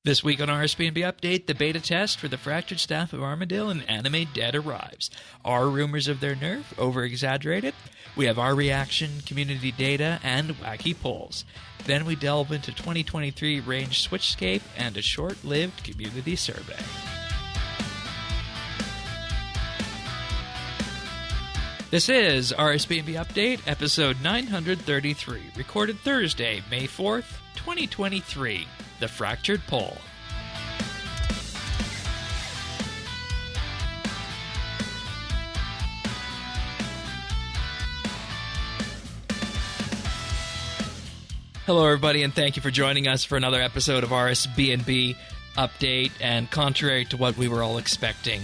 This week on RSBANDB Update, the beta test for the fractured staff of Armadyl and Animate Dead arrives. Are rumors of their nerf over-exaggerated? We have our reaction, community data, and wacky polls. Then we delve into 2023 Ranged SwitchScape and a short-lived community survey. This is RSBANDB Update, episode 933, recorded Thursday, May 4th, 2023. The Fractured Poll. Hello, everybody, and thank you for joining us for another episode of RSBANDB Update. And contrary to what we were all expecting,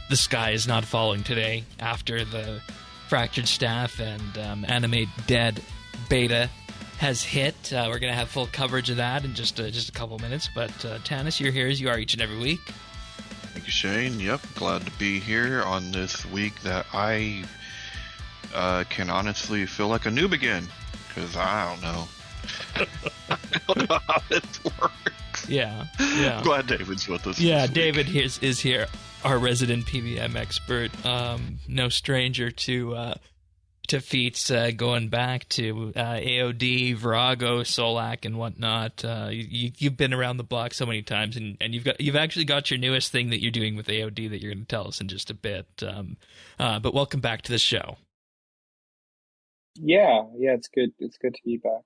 the sky is not falling today after the Fractured Staff and Animate Dead beta has hit. We're going to have full coverage of that in just a couple minutes. But Tanis, you're here as you are each and every week. Thank you, Shane. Yep, glad to be here on this week that I can honestly feel like a noob again. Because I don't know. I don't know how this works. Yeah. I'm glad David's with us. Yeah, David is here, our resident PVM expert. No stranger to feats going back to AOD, Virago, Solak, and whatnot. You've been around the block so many times, and you've actually got your newest thing that you're doing with AOD that you're going to tell us in just a bit. But welcome back to the show. Yeah, it's good. It's good to be back.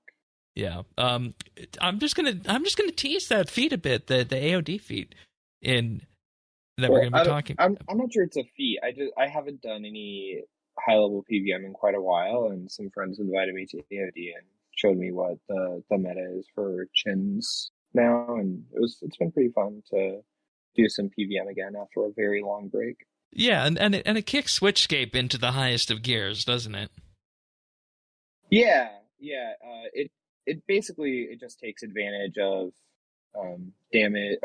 Yeah. I'm just gonna tease that feat a bit, the AOD feat we're gonna be talking. I'm not sure it's a feat. I haven't done any high-level PVM in quite a while, and some friends invited me to AOD and showed me what the meta is for chins now, and it's been pretty fun to do some PVM again after a very long break. Yeah, and it kicks SwitchScape into the highest of gears, doesn't it? Yeah. It basically just takes advantage of damage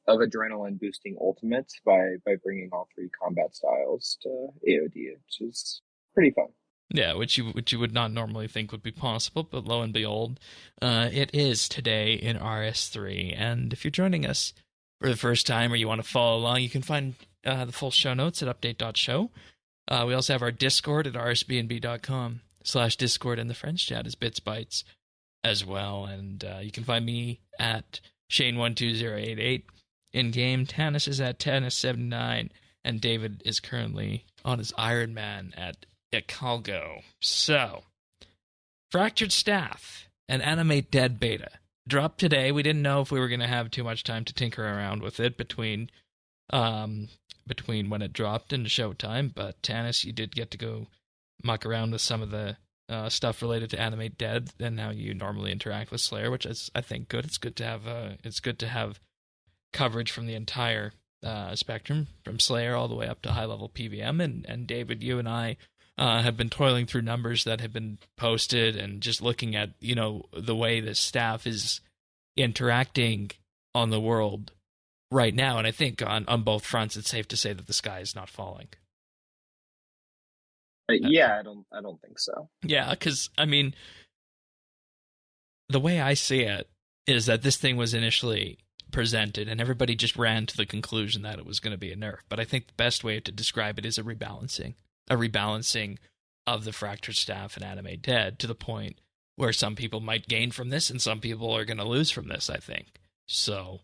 of adrenaline boosting ultimates by bringing all three combat styles to AOD, which is pretty fun. Yeah, which you would not normally think would be possible, but lo and behold, it is today in RS3. And if you're joining us for the first time or you want to follow along, you can find the full show notes at update.show. We also have our Discord at rsbnb.com/Discord, and the friends chat is BitsBytes as well. And you can find me at Shane12088 in game. Tanis is at Tanis79, and David is currently on his Iron Man at Calgo. So, Fractured Staff and Animate Dead beta dropped today. We didn't know if we were going to have too much time to tinker around with it between when it dropped and showtime, but Tanis, you did get to go muck around with some of the stuff related to Animate Dead, and now you normally interact with Slayer, which is, I think, good. It's good to have coverage from the entire spectrum, from Slayer all the way up to high-level PVM. And David, you and I have been toiling through numbers that have been posted and just looking at, the way the staff is interacting on the world right now. And I think on both fronts, it's safe to say that the sky is not falling. Yeah, I don't think so. Yeah, because, the way I see it is that this thing was initially presented and everybody just ran to the conclusion that it was going to be a nerf. But I think the best way to describe it is a rebalancing of the Fractured Staff and Animate Dead to the point where some people might gain from this and some people are going to lose from this, I think. So,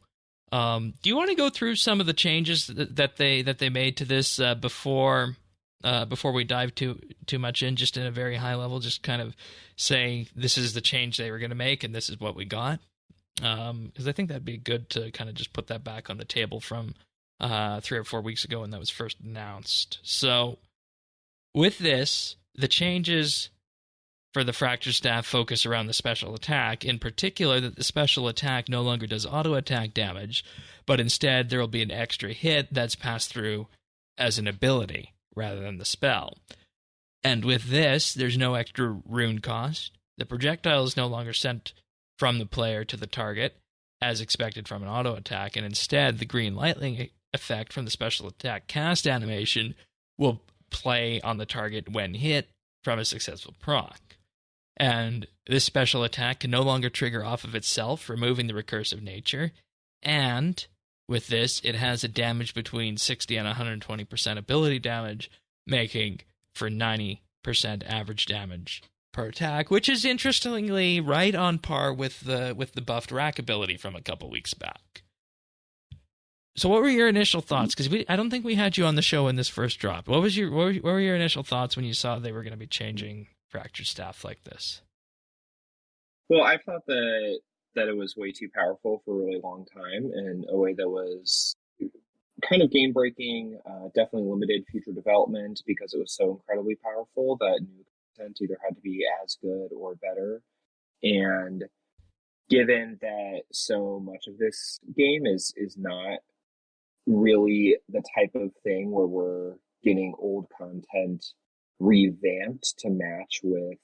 do you want to go through some of the changes that they made to this before we dive too much in, just in a very high level, just kind of say this is the change they were going to make and this is what we got? Because I think that'd be good to kind of just put that back on the table from 3 or 4 weeks ago when that was first announced. So with this, the changes for the Fractured Staff focus around the special attack, in particular that the special attack no longer does auto-attack damage, but instead there will be an extra hit that's passed through as an ability rather than the spell. And with this, there's no extra rune cost. The projectile is no longer sent from the player to the target, as expected from an auto attack, and instead the green lightning effect from the special attack cast animation will play on the target when hit from a successful proc. And this special attack can no longer trigger off of itself, removing the recursive nature, And with this, it has a damage between 60 and 120% ability damage, making for 90% average damage per attack, which is interestingly right on par with the buffed rack ability from a couple weeks back. So what were your initial thoughts? Because I don't think we had you on the show in this first drop. What were your initial thoughts when you saw they were going to be changing Fractured Staff like this? Well, I thought that it was way too powerful for a really long time in a way that was kind of game breaking, definitely limited future development because it was so incredibly powerful that new content either had to be as good or better. And given that so much of this game is not really the type of thing where we're getting old content revamped to match with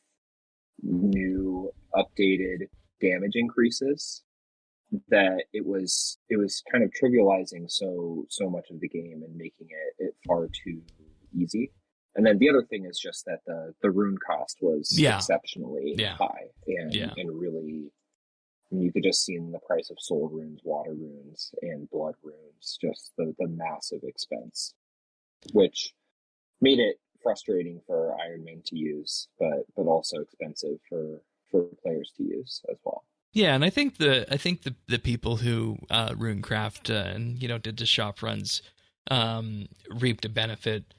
new updated damage increases, that it was kind of trivializing so much of the game and making it far too easy. And then the other thing is just that the rune cost was exceptionally high and really, I mean, you could just see in the price of soul runes, water runes, and blood runes, just the massive expense, which made it frustrating for Ironman to use, but also expensive for players to use as well. Yeah, and I think the people who runecraft and did the shop runs reaped a benefit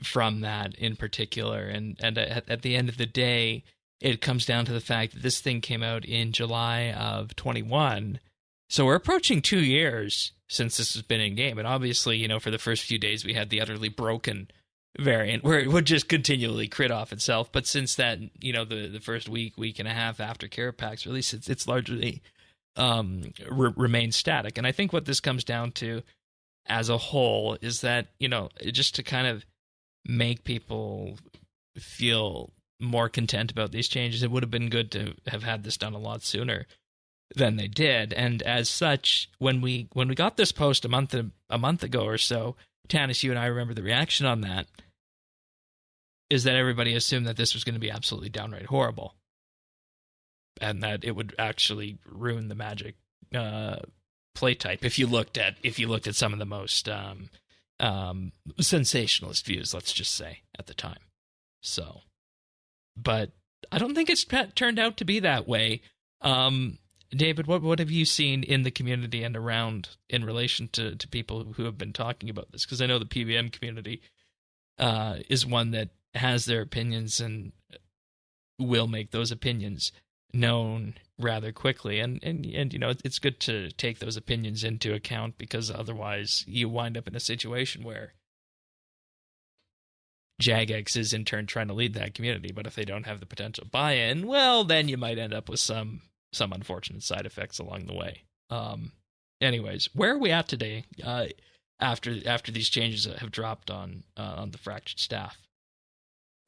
from that in particular, and at the end of the day, it comes down to the fact that this thing came out in July of 21, so we're approaching 2 years since this has been in game, and obviously, for the first few days we had the utterly broken variant where it would just continually crit off itself, but since that, the first week and a half after Carapac's release, it's largely remained static. And I think what this comes down to as a whole is that, just to kind of make people feel more content about these changes, it would have been good to have had this done a lot sooner than they did. And as such, when we got this post a month ago or so, Tanis, you and I remember the reaction on that, is that everybody assumed that this was going to be absolutely downright horrible, and that it would actually ruin the Magic play type. If you looked at some of the most sensationalist views, let's just say, at the time. So, but I don't think it's turned out to be that way. David, what have you seen in the community and around in relation to people who have been talking about this? Because I know the PVM community is one that has their opinions and will make those opinions known rather quickly. And it's good to take those opinions into account, because otherwise you wind up in a situation where Jagex is in turn trying to lead that community, but if they don't have the potential buy-in, well, then you might end up with some unfortunate side effects along the way. Anyways, where are we at today after these changes have dropped on the Fractured Staff?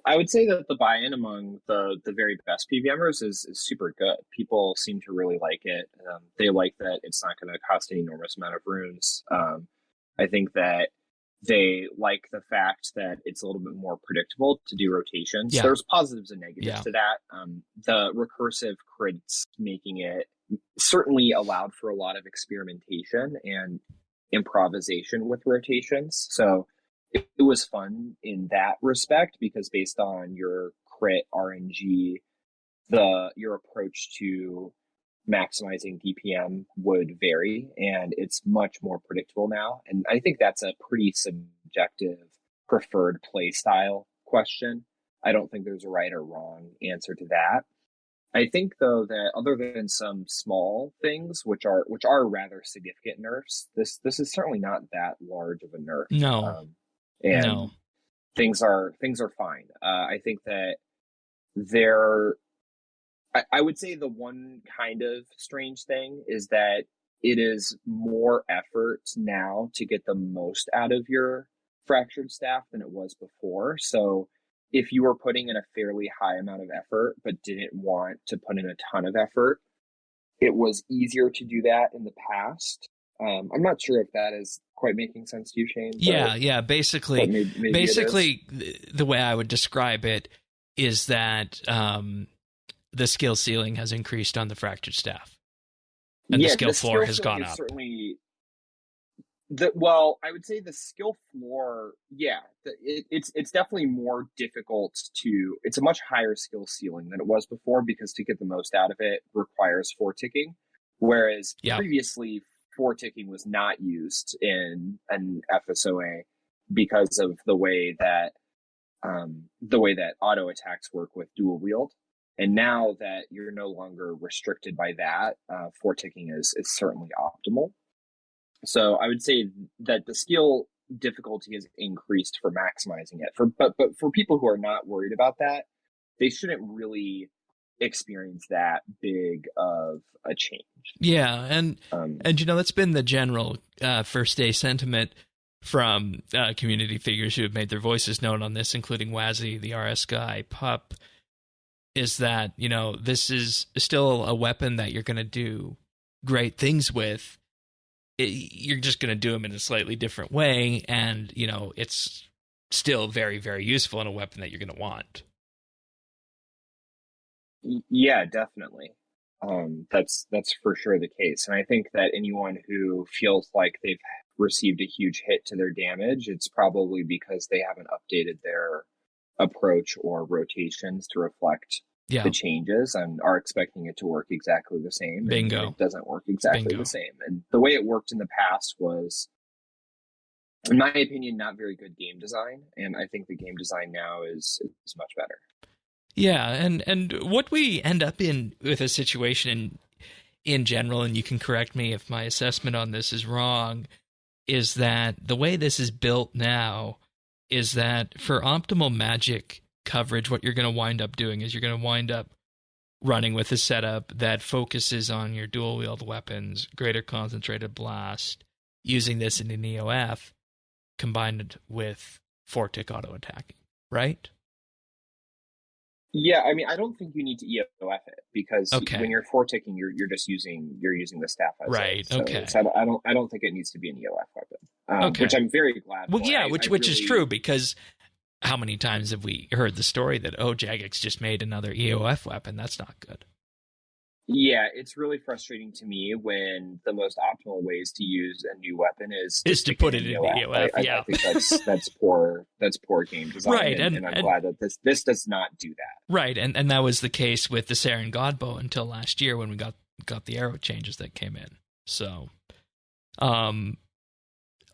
I would say that the buy-in among the very best PVMers is super good. People seem to really like it. They like that it's not going to cost an enormous amount of runes. I think that they like the fact that it's a little bit more predictable to do rotations. Yeah. There's positives and negatives to that. The recursive crits making it certainly allowed for a lot of experimentation and improvisation with rotations. So it was fun in that respect, because based on your crit RNG, your approach to maximizing DPM would vary, and it's much more predictable now. And I think that's a pretty subjective preferred play style question. I don't think there's a right or wrong answer to that. I think, though, that other than some small things, which are rather significant nerfs, this is certainly not that large of a nerf. No. No. Things are fine. I think that I would say the one kind of strange thing is that it is more effort now to get the most out of your Fractured Staff than it was before. So if you were putting in a fairly high amount of effort but didn't want to put in a ton of effort, it was easier to do that in the past. I'm not sure if that is quite making sense to you, Shane. Yeah. Basically, the way I would describe it is that the skill ceiling has increased on the Fractured Staff. and the Yeah, skill the floor skill has ceiling gone is up. certainly well, I would say the skill floor, yeah, it's definitely more difficult to. It's a much higher skill ceiling than it was before because to get the most out of it requires four ticking, whereas Yeah. previously four ticking was not used in an FSoA because of the way that auto attacks work with dual wield. And now that you're no longer restricted by that, four ticking is certainly optimal. So I would say that the skill difficulty has increased for maximizing it. But for people who are not worried about that, they shouldn't really experience that big of a change. Yeah, and that's been the general first day sentiment from community figures who have made their voices known on this, including Wazzy, the RS guy, Pup, is that this is still a weapon that you're going to do great things with. You're just going to do them in a slightly different way, and it's still very, very useful in a weapon that you're going to want. Yeah, definitely. That's for sure the case, and I think that anyone who feels like they've received a huge hit to their damage, it's probably because they haven't updated their approach or rotations to reflect the changes and are expecting it to work exactly the same. Bingo. And it doesn't work exactly the same. And the way it worked in the past was, in my opinion, not very good game design. And I think the game design now is much better. Yeah, and what we end up in with a situation in general, and you can correct me if my assessment on this is wrong, is that the way this is built now is that for optimal magic coverage, what you're going to wind up doing is you're going to wind up running with a setup that focuses on your dual wield weapons, greater concentrated blast, using this in an EOF combined with 4-tick auto attacking, right? Yeah, I mean, I don't think you need to EOF it because when you're 4-ticking, you're just using the staff as right. It. So, okay. So I don't think it needs to be an EOF weapon. Which I'm very glad. Well, for. yeah, which is true because how many times have we heard the story that Jagex just made another EOF weapon? That's not good. Yeah, it's really frustrating to me when the most optimal ways to use a new weapon is to put it in EOF. I think that's poor game design. Right, and I'm glad that this does not do that. Right, and that was the case with the Saren Godbow until last year when we got the arrow changes that came in. So,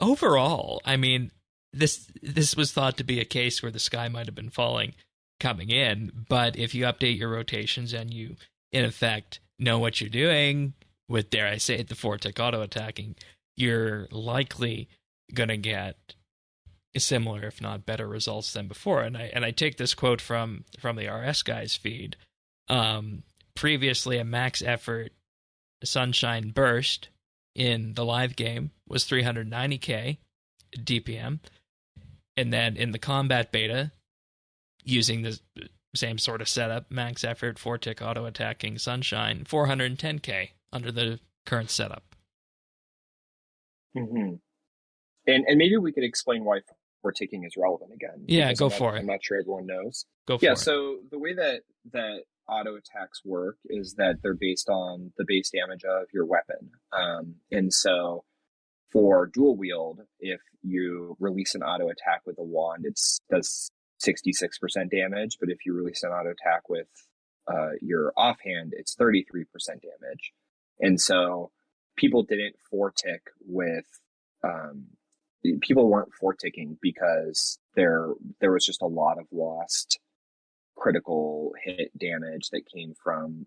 overall, I mean, this was thought to be a case where the sky might have been falling coming in, but if you update your rotations and you, in effect, know what you're doing with, dare I say it, the 4-tick auto attacking, you're likely going to get similar, if not better, results than before. And I take this quote from the RS guy's feed. Previously, a max effort Sunshine burst in the live game was 390k DPM, and then in the combat beta, using the same sort of setup, max effort 4-tick auto attacking Sunshine, 410k under the current setup. Mm-hmm. And maybe we could explain why 4-ticking is relevant again. Yeah, go for it. I'm not sure everyone knows. Go for it. Yeah, so the way that auto attacks work is that they're based on the base damage of your weapon. And so for dual wield, if you release an auto attack with a wand, it does 66% damage. But if you release an auto attack with your offhand, it's 33% damage. And so people didn't 4-tick with people weren't 4-ticking because there was just a lot of lost critical hit damage that came from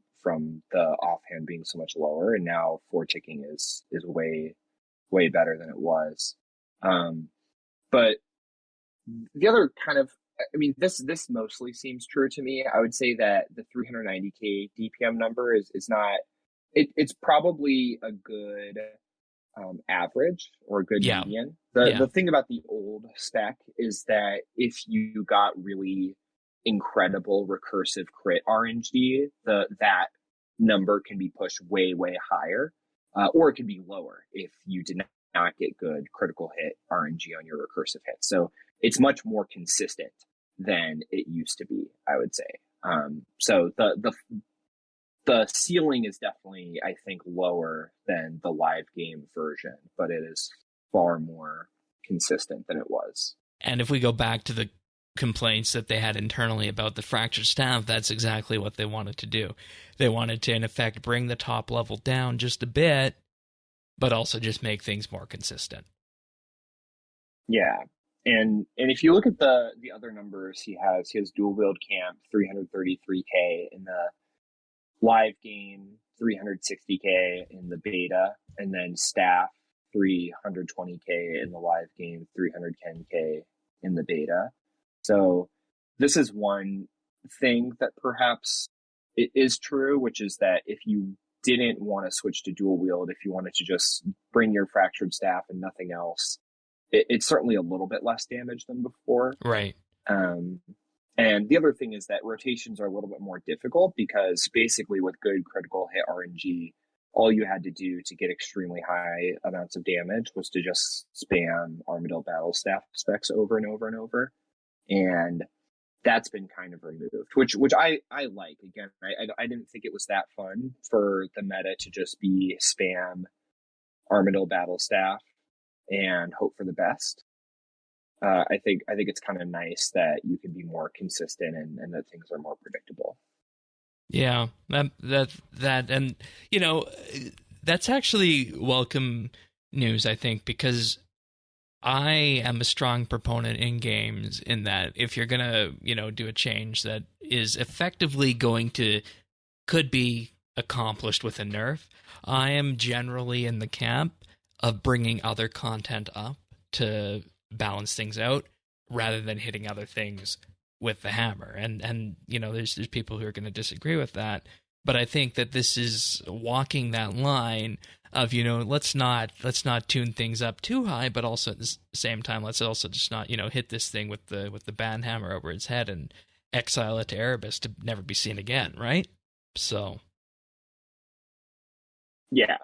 the offhand being so much lower, and now 4-ticking is way better than it was. But the other kind of, I mean, this mostly seems true to me. I would say that the 390k DPM number is not. It's probably a good average or a good median. The thing about the old spec is that if you got really incredible recursive crit RNG, that number can be pushed way higher, or it can be lower if you did not get good critical hit RNG on your recursive hit. So it's much more consistent than it used to be, I would say. So the the ceiling is definitely, I think, lower than the live game version, but it is far more consistent than it was. And if we go back to the complaints that they had internally about the fractured staff, that's exactly what they wanted to do. They wanted to, in effect, bring the top level down just a bit, but also just make things more consistent. Yeah. And if you look at the other numbers he has dual wield camp 333K in the live game, 360K in the beta, and then staff 320K in the live game, 310K in the beta. So this is one thing that perhaps it is true, which is that if you didn't want to switch to dual wield, if you wanted to just bring your fractured staff and nothing else, it's certainly a little bit less damage than before. Right. And the other thing is that rotations are a little bit more difficult because basically with good critical hit RNG, all you had to do to get extremely high amounts of damage was to just spam Armadyl battle staff specs over and over and over. And that's been kind of removed, which I like. Again, I didn't think it was that fun for the meta to just be spam Armadyl battle staff and hope for the best. I think it's kind of nice that you can be more consistent and that things are more predictable. Yeah, that, and you know, that's actually welcome news, I think, because I am a strong proponent in games in that if you're gonna, do a change that is effectively could be accomplished with a nerf, I am generally in the camp of bringing other content up to balance things out rather than hitting other things with the hammer. And there's people who are going to disagree with that, but I think that this is walking that line of, let's not tune things up too high, but also at the same time, let's also just not, hit this thing with the band hammer over its head and exile it to Erebus to never be seen again, right? So yeah,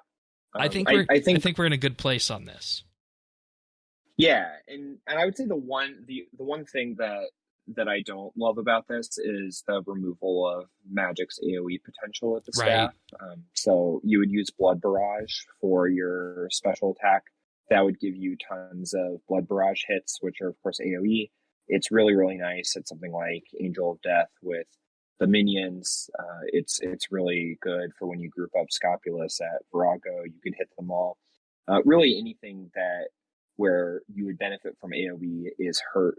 I think we're in a good place on this. Yeah, and I would say the one thing that I don't love about this is the removal of Magic's AoE potential at the staff. Right. So you would use Blood Barrage for your special attack. That would give you tons of Blood Barrage hits, which are of course AoE. It's really, really nice. It's something like Angel of Death with the minions. It's really good for when you group up Scopulus at Virago. You can hit them all. Really anything where you would benefit from AoE is hurt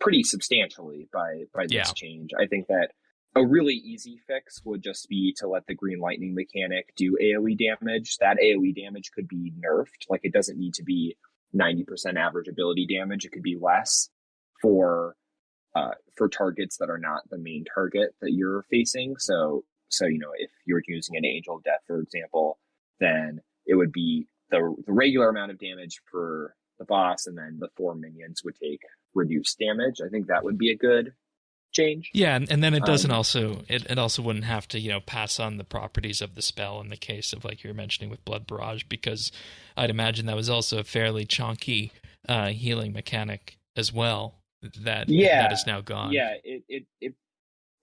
pretty substantially by this change. I think that a really easy fix would just be to let the Green Lightning mechanic do AoE damage. That AoE damage could be nerfed. Like, it doesn't need to be 90% average ability damage. It could be less for targets that are not the main target that you're facing. So if you're using an Angel of Death, for example, then it would be the regular amount of damage for the boss, and then the 4 minions would take reduced damage. I think that would be a good change. Yeah, and then it doesn't it also wouldn't have to, pass on the properties of the spell in the case of, like you were mentioning, with Blood Barrage, because I'd imagine that was also a fairly chunky healing mechanic as well that is now gone. Yeah,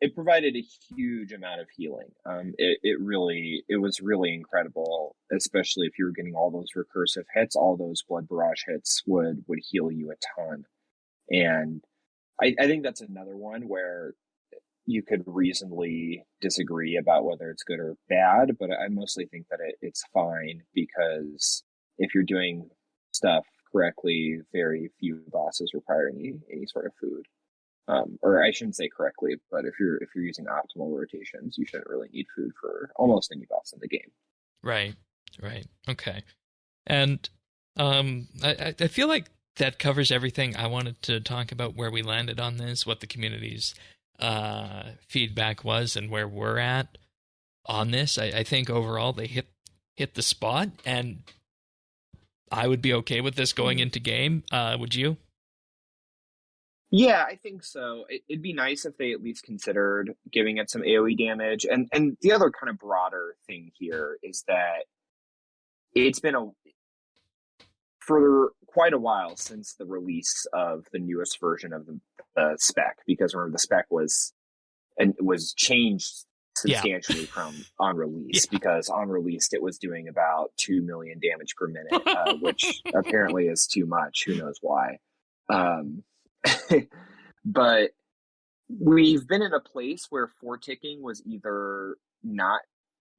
it provided a huge amount of healing. It was really incredible, especially if you were getting all those recursive hits. All those Blood Barrage hits would heal you a ton. And I think that's another one where you could reasonably disagree about whether it's good or bad, but I mostly think that it's fine, because if you're doing stuff correctly, very few bosses require any sort of food. Or I shouldn't say correctly, but if you're using optimal rotations, you shouldn't really need food for almost any boss in the game. Right. Okay. And I feel like that covers everything I wanted to talk about, where we landed on this, what the community's feedback was, and where we're at on this. I think overall they hit the spot, and I would be okay with this going into game. Would you? Yeah, I think so. It'd be nice if they at least considered giving it some AoE damage. And the other kind of broader thing here is that it's been for quite a while since the release of the newest version of the spec, because remember, the spec was changed substantially from on release, because on release it was doing about 2 million damage per minute, which apparently is too much. Who knows why? But we've been in a place where four-ticking was either not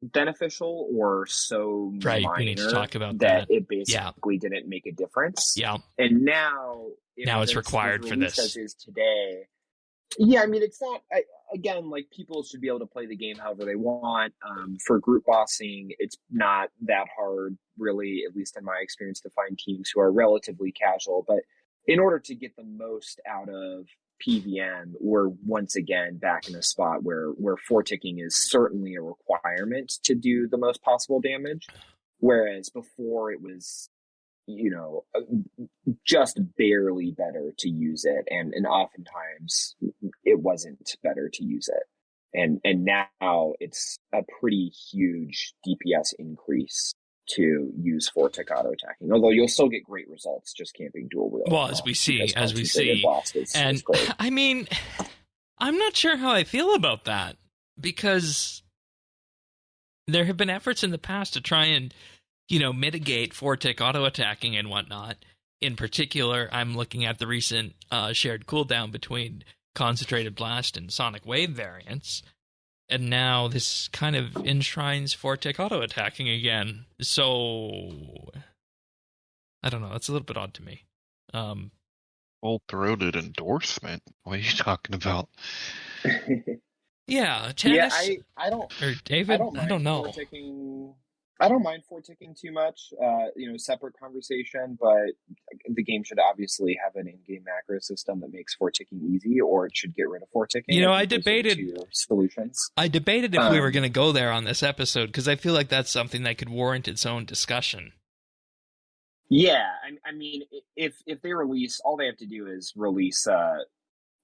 beneficial or so minor we need to talk about that it basically didn't make a difference. Yeah. And now it's required for this. As is today. Yeah, I mean, it's not, again, like, people should be able to play the game however they want. For group bossing, it's not that hard, really, at least in my experience, to find teams who are relatively casual. But in order to get the most out of PVM, we're once again back in a spot where four-ticking is certainly a requirement to do the most possible damage, whereas before it was, just barely better to use it, and oftentimes it wasn't better to use it, and now it's a pretty huge DPS increase to use four-tick auto attacking, although you'll still get great results just camping dual wield. Well, as we see, and I mean, I'm not sure how I feel about that, because there have been efforts in the past to try and mitigate four-tick auto-attacking and whatnot. In particular, I'm looking at the recent shared cooldown between Concentrated Blast and Sonic Wave variants, and now this kind of enshrines four-tick auto-attacking again. So, I don't know, that's a little bit odd to me. Full-throated endorsement? What are you talking about? Yeah, Tannis, I don't. Or David, I don't know. I don't mind four-ticking too much, separate conversation, but the game should obviously have an in-game macro system that makes four-ticking easy, or it should get rid of four-ticking. I debated solutions. I debated if we were going to go there on this episode, because I feel like that's something that could warrant its own discussion. Yeah, I mean, if they release, all they have to do is release,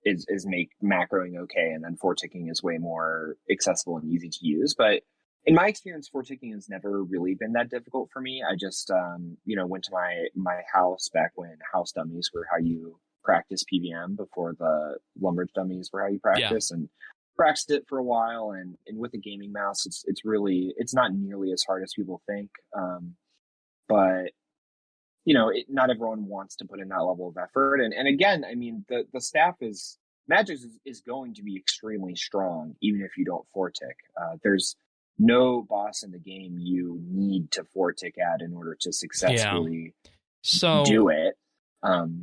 is make macroing okay, and then four-ticking is way more accessible and easy to use, but in my experience, four-ticking has never really been that difficult for me. I just, went to my house back when house dummies were how you practice PVM, before the Lumberj dummies were how you practice, and practiced it for a while. And with the gaming mouse, it's not nearly as hard as people think. But not everyone wants to put in that level of effort. And again, I mean, the staff Magic is going to be extremely strong, even if you don't four-tick. There's no boss in the game you need to four-tick at in order to successfully do it.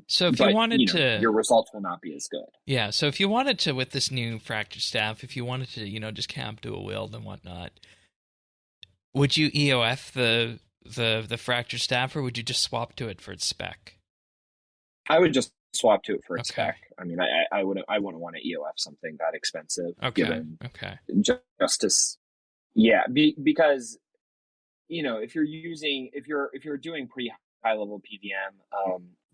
So if you wanted to, your results will not be as good. Yeah. So if you wanted to, with this new fractured staff, if you wanted to, just camp dual wield and whatnot, would you EOF the fractured staff, or would you just swap to it for its spec? I would just swap to it for its spec. I mean, I wouldn't want to EOF something that expensive. Justice. Yeah, because if you're doing pretty high level PVM,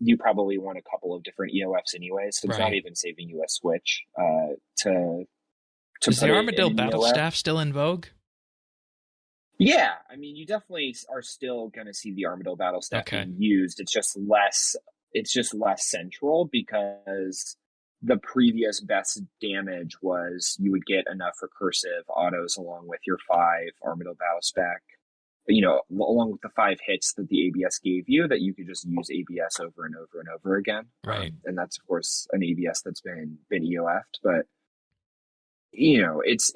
you probably want a couple of different EOFs anyway. So it's not even saving you a switch to. Is the Armadyl battle staff still in vogue? Yeah, I mean, you definitely are still going to see the Armadyl battle staff being used. It's just less central, because the previous best damage was you would get enough recursive autos along with your 5 Armadyl battle spec, along with the 5 hits that the ABS gave you, that you could just use ABS over and over and over again. Right. And that's, of course, an ABS that's been EOF'd, but it's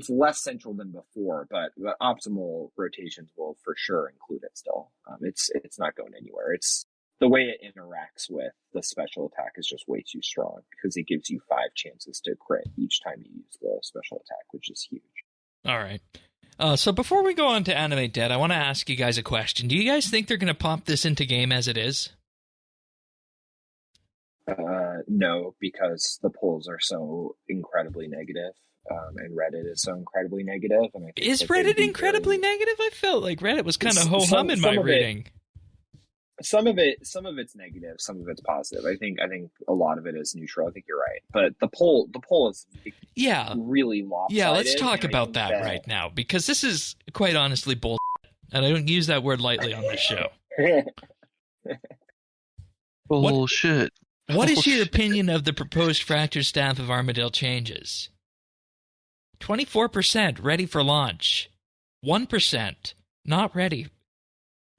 less central than before, but the optimal rotations will for sure include it still. It's not going anywhere. It's the way it interacts with the special attack is just way too strong, because it gives you 5 chances to crit each time you use the special attack, which is huge. All right. So before we go on to Animate Dead, I want to ask you guys a question. Do you guys think they're going to pop this into game as it is? No, because the polls are so incredibly negative. And Reddit is so incredibly negative. And I think is Reddit incredibly negative? I felt like Reddit was kind of ho-hum in my reading. Some of it's negative, some of it's positive. I think a lot of it is neutral. I think you're right, but the poll is really lopsided. Yeah, let's talk about that right now, because this is quite honestly bullshit, and I don't use that word lightly on this show. Bullshit. What is your opinion of the proposed fracture staff of Armadyl changes? 24% ready for launch. 1% not ready.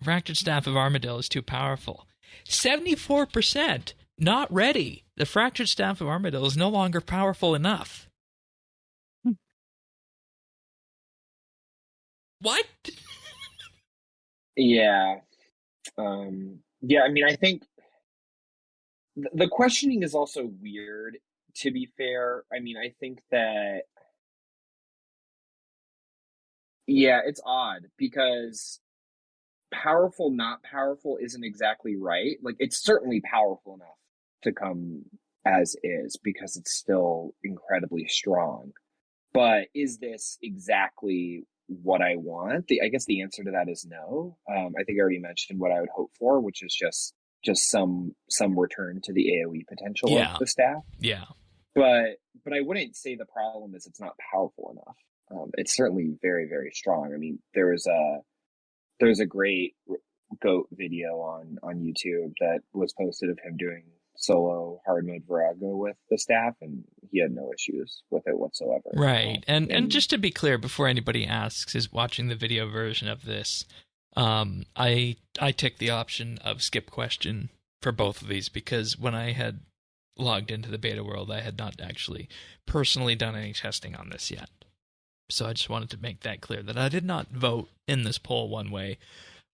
Fractured Staff of Armadyl is too powerful. 74% not ready. The Fractured Staff of Armadyl is no longer powerful enough. What? Yeah. Yeah, I mean, I think the questioning is also weird, to be fair. I mean, I think that, yeah, it's odd because powerful, not powerful isn't exactly right. Like, it's certainly powerful enough to come as is because it's still incredibly strong. But is this exactly what I want? I guess the answer to that is no. I think I already mentioned what I would hope for, which is just some return to the AoE potential of the staff. Yeah. But I wouldn't say the problem is it's not powerful enough. It's certainly very, very strong. I mean, there's a great GOAT video on YouTube that was posted of him doing solo hard mode Virago with the staff, and he had no issues with it whatsoever. Right. And just to be clear, before anybody asks, is watching the video version of this, I took the option of skip question for both of these because when I had logged into the beta world, I had not actually personally done any testing on this yet. So I just wanted to make that clear that I did not vote in this poll one way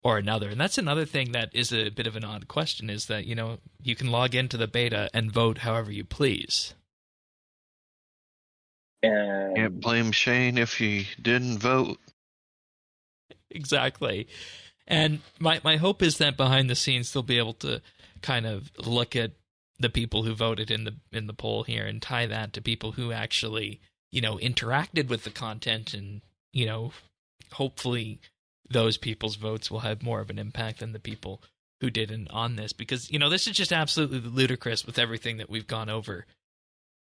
or another. And that's another thing that is a bit of an odd question, is that, you know, you can log into the beta and vote however you please. Can't blame Shane if he didn't vote. Exactly. And my hope is that behind the scenes they'll be able to kind of look at the people who voted in the poll here and tie that to people who actually, you know, interacted with the content, and, you know, hopefully those people's votes will have more of an impact than the people who didn't on this, because, you know, this is just absolutely ludicrous with everything that we've gone over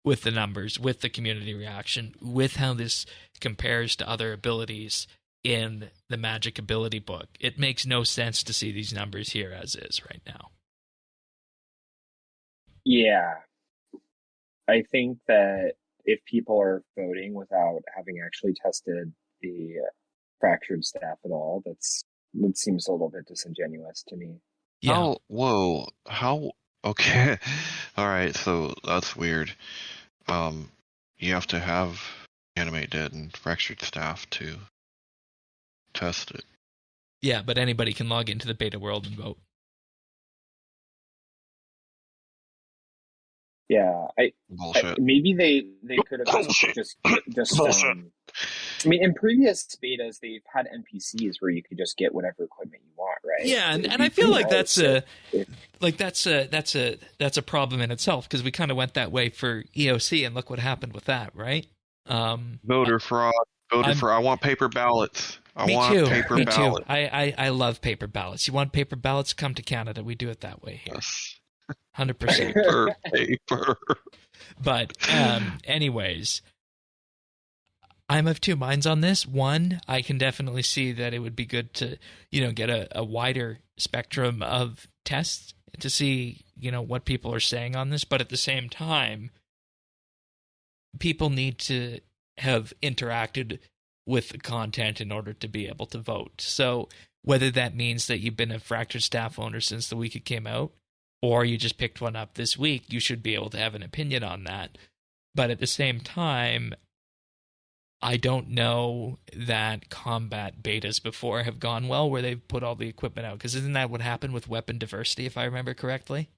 with the numbers, with the community reaction, with how this compares to other abilities in the Magic ability book. It makes no sense to see these numbers here as is right now. Yeah. I think that if people are voting without having actually tested the fractured staff at all, that seems a little bit disingenuous to me. Yeah. Okay. All right, so that's weird. You have to have Animate Dead and Fractured Staff to test it. Yeah, but anybody can log into the beta world and vote. Yeah, maybe they could have just I mean, in previous betas, they've had NPCs where you could just get whatever equipment you want, right? Yeah, and I feel like that's a problem in itself, because we kind of went that way for EOC, and look what happened with that, right? Voter fraud. I want paper ballots. Me too. I love paper ballots. You want paper ballots? Come to Canada. We do it that way here. Yes. 100%. Paper. But anyways, I'm of two minds on this. One, I can definitely see that it would be good to, you know, get a wider spectrum of tests to see, you know, what people are saying on this. But at the same time, people need to have interacted with the content in order to be able to vote. So whether that means that you've been a Fractured Staff owner since the week it came out, or you just picked one up this week, you should be able to have an opinion on that. But at the same time, I don't know that combat betas before have gone well where they've put all the equipment out, because isn't that what happened with weapon diversity, if I remember correctly?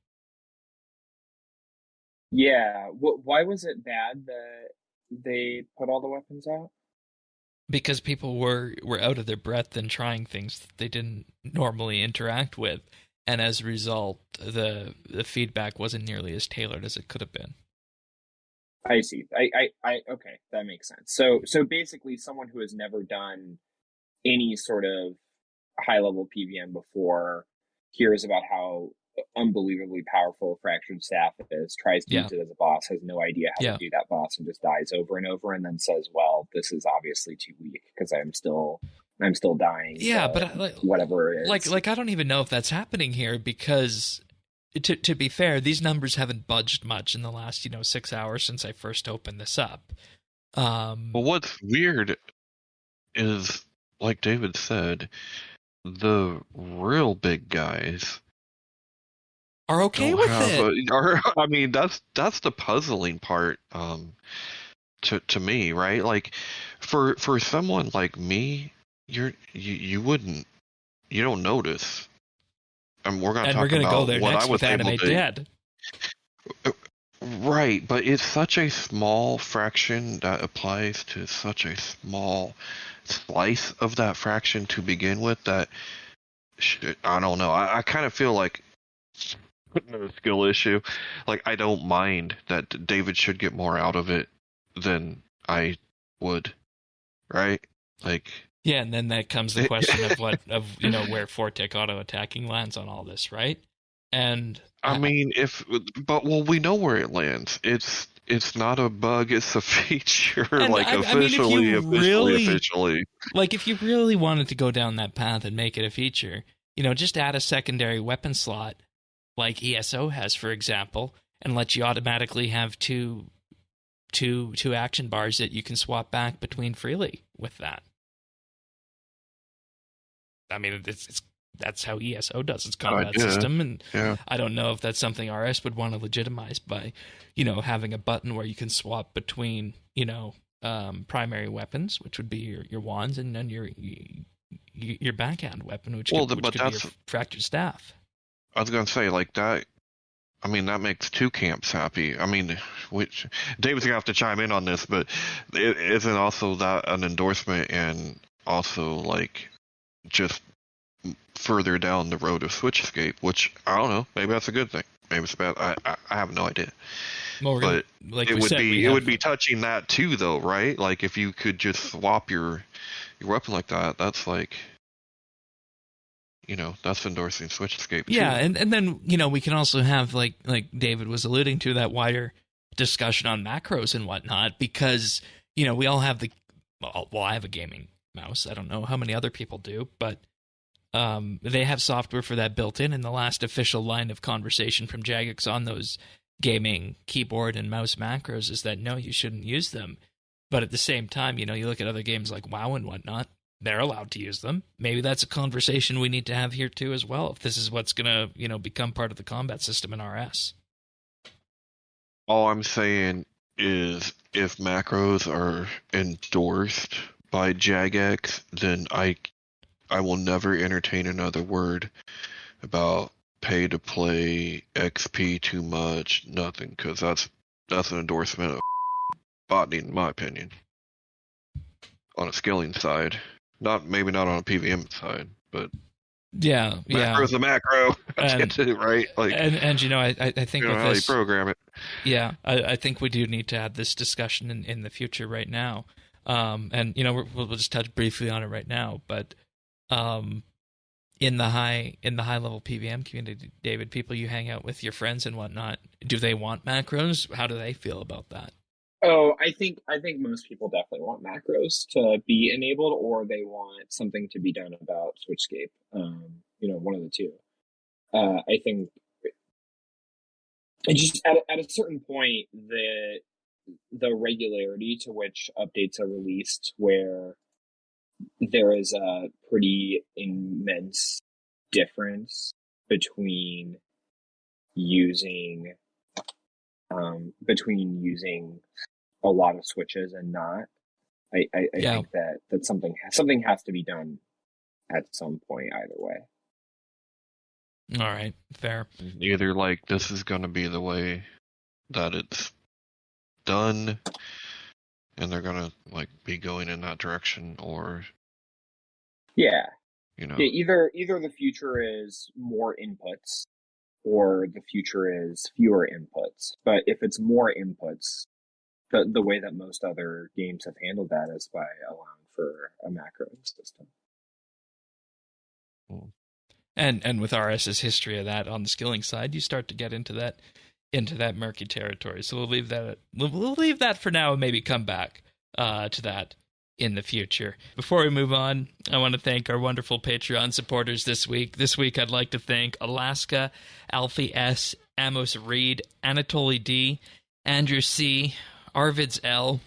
Yeah. Why was it bad that they put all the weapons out? Because people were out of their breath and trying things that they didn't normally interact with. And as a result, the feedback wasn't nearly as tailored as it could have been. I see. I okay, that makes sense. So basically, someone who has never done any sort of high level PVM before hears about how unbelievably powerful Fractured Staff is, tries to use it as a boss, has no idea how to do that boss, and just dies over and over, and then says, "Well, this is obviously too weak because I'm still dying." Yeah, but whatever it is, like I don't even know if that's happening here, because to be fair, these numbers haven't budged much in the last 6 hours since I first opened this up. Well, what's weird is, like David said, the real big guys are okay don't with have it. I mean, that's the puzzling part, to me, right? Like, for someone like me, you wouldn't, you don't notice. And we're gonna And we're talk going to go about there what I next was with able Animate to. Dead. Right, but it's such a small fraction that applies to such a small slice of that fraction to begin with that I don't know. I kind of feel like no skill issue. Like, I don't mind that David should get more out of it than I would, right? Like, Yeah, and then that comes the question of where Fortec auto attacking lands on all this, right? And I mean, well, we know where it lands. It's not a bug, it's a feature, and like I mean, if you officially. like, if you really wanted to go down that path and make it a feature, just add a secondary weapon slot like ESO has, for example, and let you automatically have two action bars that you can swap back between freely with that. I mean, that's how ESO does its combat system, and yeah. I don't know if that's something RS would want to legitimize by, having a button where you can swap between, primary weapons, which would be your wands, and then your backhand weapon, which could be your fractured staff. I was gonna say, like, that. I mean, that makes two camps happy. I mean, which David's gonna have to chime in on this, but it isn't also that an endorsement and also like just further down the road of SwitchScape, which I don't know. Maybe that's a good thing. Maybe it's bad. I have no idea. Well, but it would be touching that too, though, right? Like, if you could just swap your weapon like that, that's like, that's endorsing SwitchScape too. Yeah, and then we can also have like David was alluding to, that wider discussion on macros and whatnot, because we all have I have a gaming mouse. I don't know how many other people do, but they have software for that built in. And the last official line of conversation from Jagex on those gaming keyboard and mouse macros is that no, you shouldn't use them. But at the same time, you look at other games like WoW and whatnot, they're allowed to use them. Maybe that's a conversation we need to have here too as well, if this is what's going to, become part of the combat system in RS. All I'm saying is, if macros are endorsed by Jagex, then I will never entertain another word about pay to play, XP too much, nothing, because that's an endorsement of botany, in my opinion. On a skilling side, maybe not on a PVM side, but macro's a macro. Right? Like, and I think with how this, you program it. Yeah, I think we do need to have this discussion in the future right now. And we'll just touch briefly on it right now, but in the high level PVM community, David, people you hang out with, your friends and whatnot, do they want macros? How do they feel about that? Oh, I think most people definitely want macros to be enabled, or they want something to be done about SwitchScape. One of the two. I think it just at a certain point, the regularity to which updates are released, where there is a pretty immense difference between using a lot of switches and not. I think that something has to be done at some point either way. All right, fair. Either like this is going to be the way that it's done, and they're going to like be going in that direction, or either the future is more inputs, or the future is fewer inputs. But if it's more inputs, the way that most other games have handled that is by allowing for a macro system. And with RS's history of that on the skilling side, you start to get into that murky territory. So we'll leave that for now, and maybe come back to that in the future. Before we move on, I want to thank our wonderful Patreon supporters this week. This week, I'd like to thank Alaska, Alfie S, Amos Reed, Anatoly D, Andrew C, Arvids L,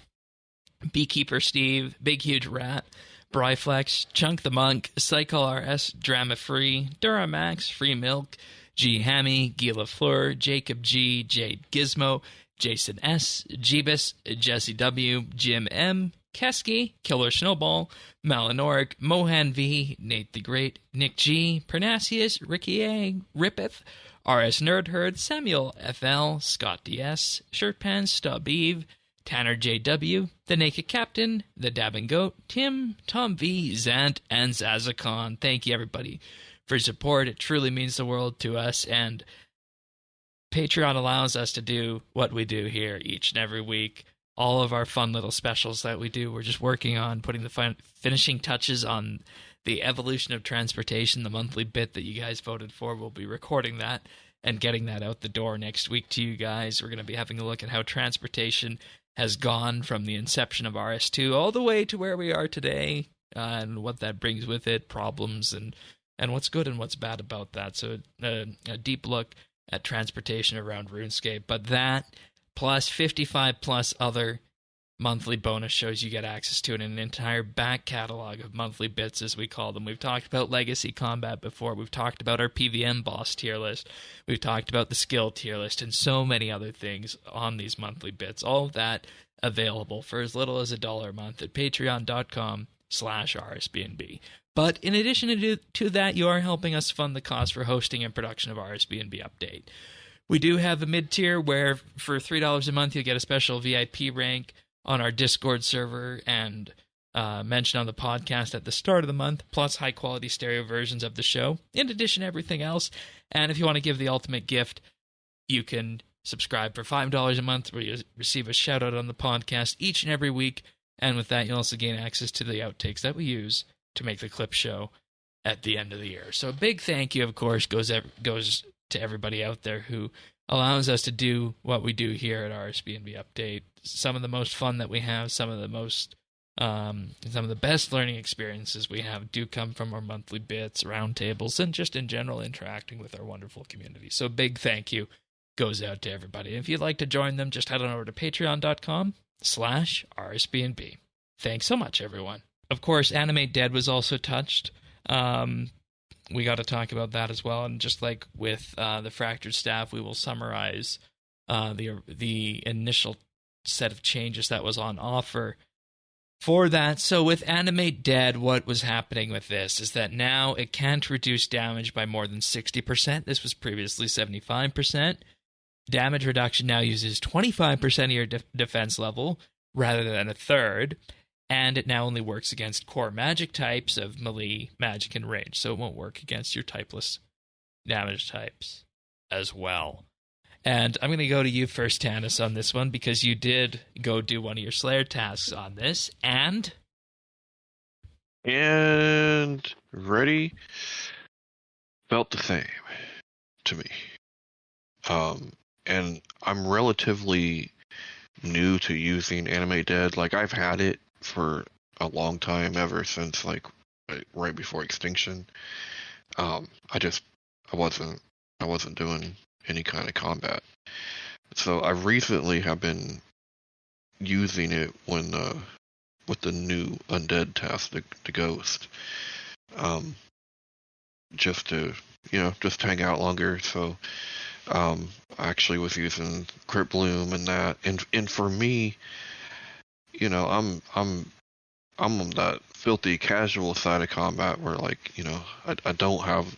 Beekeeper Steve, Big Huge Rat, Bryflex, Chunk the Monk, Cycle RS, Drama Free, Duramax, Free Milk, G Hammy, Gila Fleur, Jacob G, Jade Gizmo, Jason S, Jeebus, Jesse W, Jim M, Kesky, Killer Snowball, Malinoric, Mohan V, Nate the Great, Nick G, Pernasius, Ricky A, Rippeth, RS Nerd Herd, Samuel FL, Scott DS, Shirtpants, Stub Eve, Tanner JW, The Naked Captain, The Dabbing Goat, Tim, Tom V, Zant, and Zazakon. Thank you, everybody, for your support. It truly means the world to us, and Patreon allows us to do what we do here each and every week. All of our fun little specials that we do, we're just working on putting the finishing touches on the evolution of transportation, the monthly bit that you guys voted for. We'll be recording that and getting that out the door next week to you guys. We're going to be having a look at how transportation has gone from the inception of RS2 all the way to where we are today, and what that brings with it, problems, and what's good and what's bad about that. So a deep look at transportation around RuneScape. But that, plus 55 plus other monthly bonus shows you get access to, in an entire back catalog of monthly bits, as we call them. We've talked about Legacy Combat before. We've talked about our PVM boss tier list. We've talked about the skill tier list and so many other things on these monthly bits. All of that available for as little as $1 a month at patreon.com/RSBNB. But in addition to that, you are helping us fund the cost for hosting and production of RSBNB Update. We do have a mid-tier where for $3 a month you'll get a special VIP rank on our Discord server and mentioned on the podcast at the start of the month, plus high-quality stereo versions of the show, in addition to everything else. And if you want to give the ultimate gift, you can subscribe for $5 a month, where you receive a shout-out on the podcast each and every week. And with that, you'll also gain access to the outtakes that we use to make the clip show at the end of the year. So a big thank you, of course, goes to everybody out there who allows us to do what we do here at RSBNB Update. Some of the most fun that we have, some of the best learning experiences we have do come from our monthly bits, roundtables, and just in general interacting with our wonderful community. So big thank you goes out to everybody. And if you'd like to join them, just head on over to patreon.com/RSBNB. Thanks so much, everyone. Of course, Animate Dead was also touched. We got to talk about that as well. And just like with the Fractured Staff, we will summarize the initial set of changes that was on offer for that. So with Animate Dead, what was happening with this is that now it can't reduce damage by more than 60%. This was previously 75%. Damage reduction now uses 25% of your defense level rather than a third. And it now only works against core magic types of melee, magic, and range. So it won't work against your typeless damage types as well. And I'm going to go to you first, Tanis, on this one, because you did go do one of your Slayer tasks on this. And ready? Felt the same to me. And I'm relatively new to using Animate Dead. Like, I've had it for a long time, ever since like right before Extinction. I wasn't doing any kind of combat, so I recently have been using it when with the new undead task, the ghost, just to hang out longer. So I actually was using Crypt Bloom and that, and for me, I'm on that filthy casual side of combat where, like, I don't have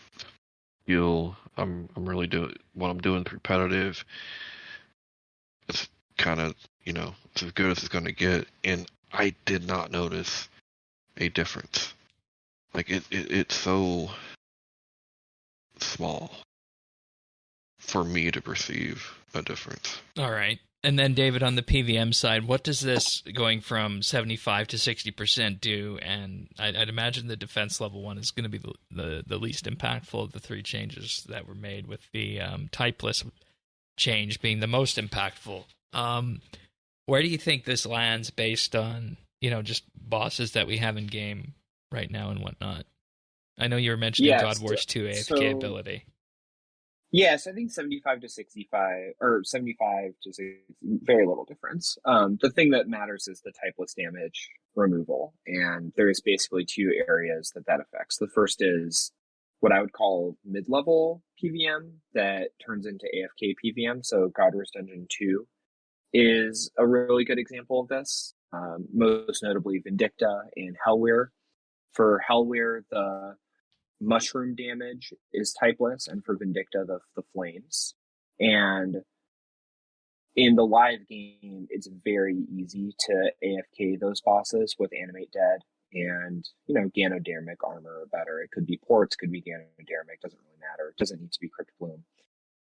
skill. I'm really doing what I'm doing repetitive. It's kind of, it's as good as it's going to get. And I did not notice a difference. Like, it's so small for me to perceive a difference. All right. And then, David, on the PVM side, what does this going from 75 to 60% do? And I'd imagine the defense level one is going to be the least impactful of the three changes that were made, with the typeless change being the most impactful. Where do you think this lands based on, just bosses that we have in game right now and whatnot? I know you were mentioning God Wars 2 AFK ability. Yes, I think 75 to 65, or 75 to 60, very little difference. The thing that matters is the typeless damage removal, and there's basically two areas that affects. The first is what I would call mid-level PVM that turns into AFK PVM. So God Wars Dungeon 2 is a really good example of this, most notably Vindicta and Hellweir. For Hellweir, the mushroom damage is typeless, and for Vindicta, the flames. And in the live game, it's very easy to AFK those bosses with Animate Dead and, Ganodermic armor or better. It could be ports, could be Ganodermic, doesn't really matter. It doesn't need to be Crypt Bloom.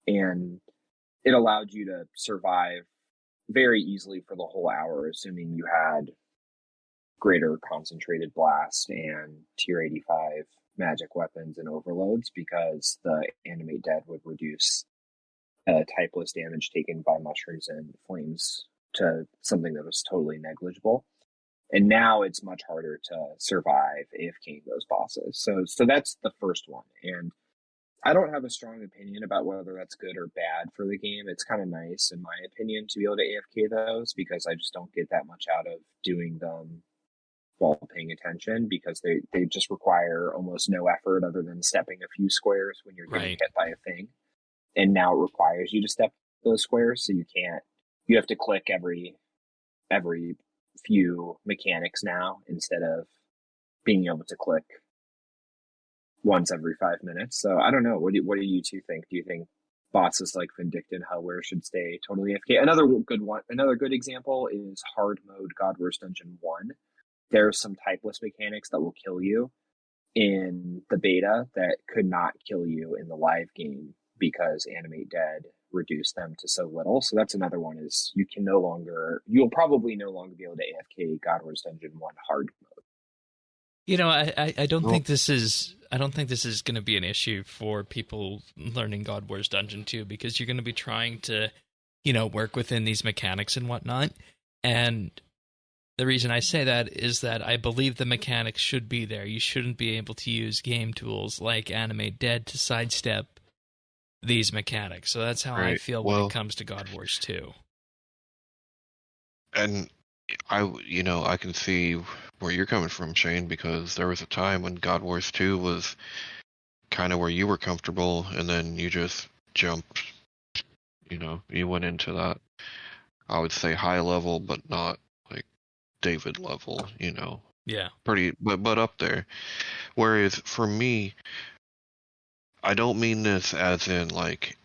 And it allowed you to survive very easily for the whole hour, assuming you had greater concentrated blast and tier 85 magic weapons and overloads, because the Animate Dead would reduce typeless damage taken by mushrooms and flames to something that was totally negligible. And now it's much harder to survive AFKing those bosses. So that's the first one. And I don't have a strong opinion about whether that's good or bad for the game. It's kind of nice, in my opinion, to be able to AFK those, because I just don't get that much out of doing them while paying attention, because they just require almost no effort other than stepping a few squares when you're getting hit by a thing. And now it requires you to step those squares, so you have to click every few mechanics now, instead of being able to click once every 5 minutes. So I don't know. What do you two think? Do you think bosses like Vindicta and Hellweir should stay totally AFK? Another good example is hard mode God Wars Dungeon 1. There's some typeless mechanics that will kill you in the beta that could not kill you in the live game, because Animate Dead reduced them to so little. So that's another one, is you'll probably no longer be able to AFK God Wars Dungeon 1 hard mode. I don't think this is going to be an issue for people learning God Wars Dungeon 2, because you're going to be trying to, work within these mechanics and whatnot. And the reason I say that is that I believe the mechanics should be there. You shouldn't be able to use game tools like Animate Dead to sidestep these mechanics. So that's how I feel when it comes to God Wars 2. And I can see where you're coming from, Shane, because there was a time when God Wars 2 was kind of where you were comfortable, and then you just jumped, you went into that, I would say, high level, but not like David level, Yeah. Pretty, but up there. Whereas for me, I don't mean this as in like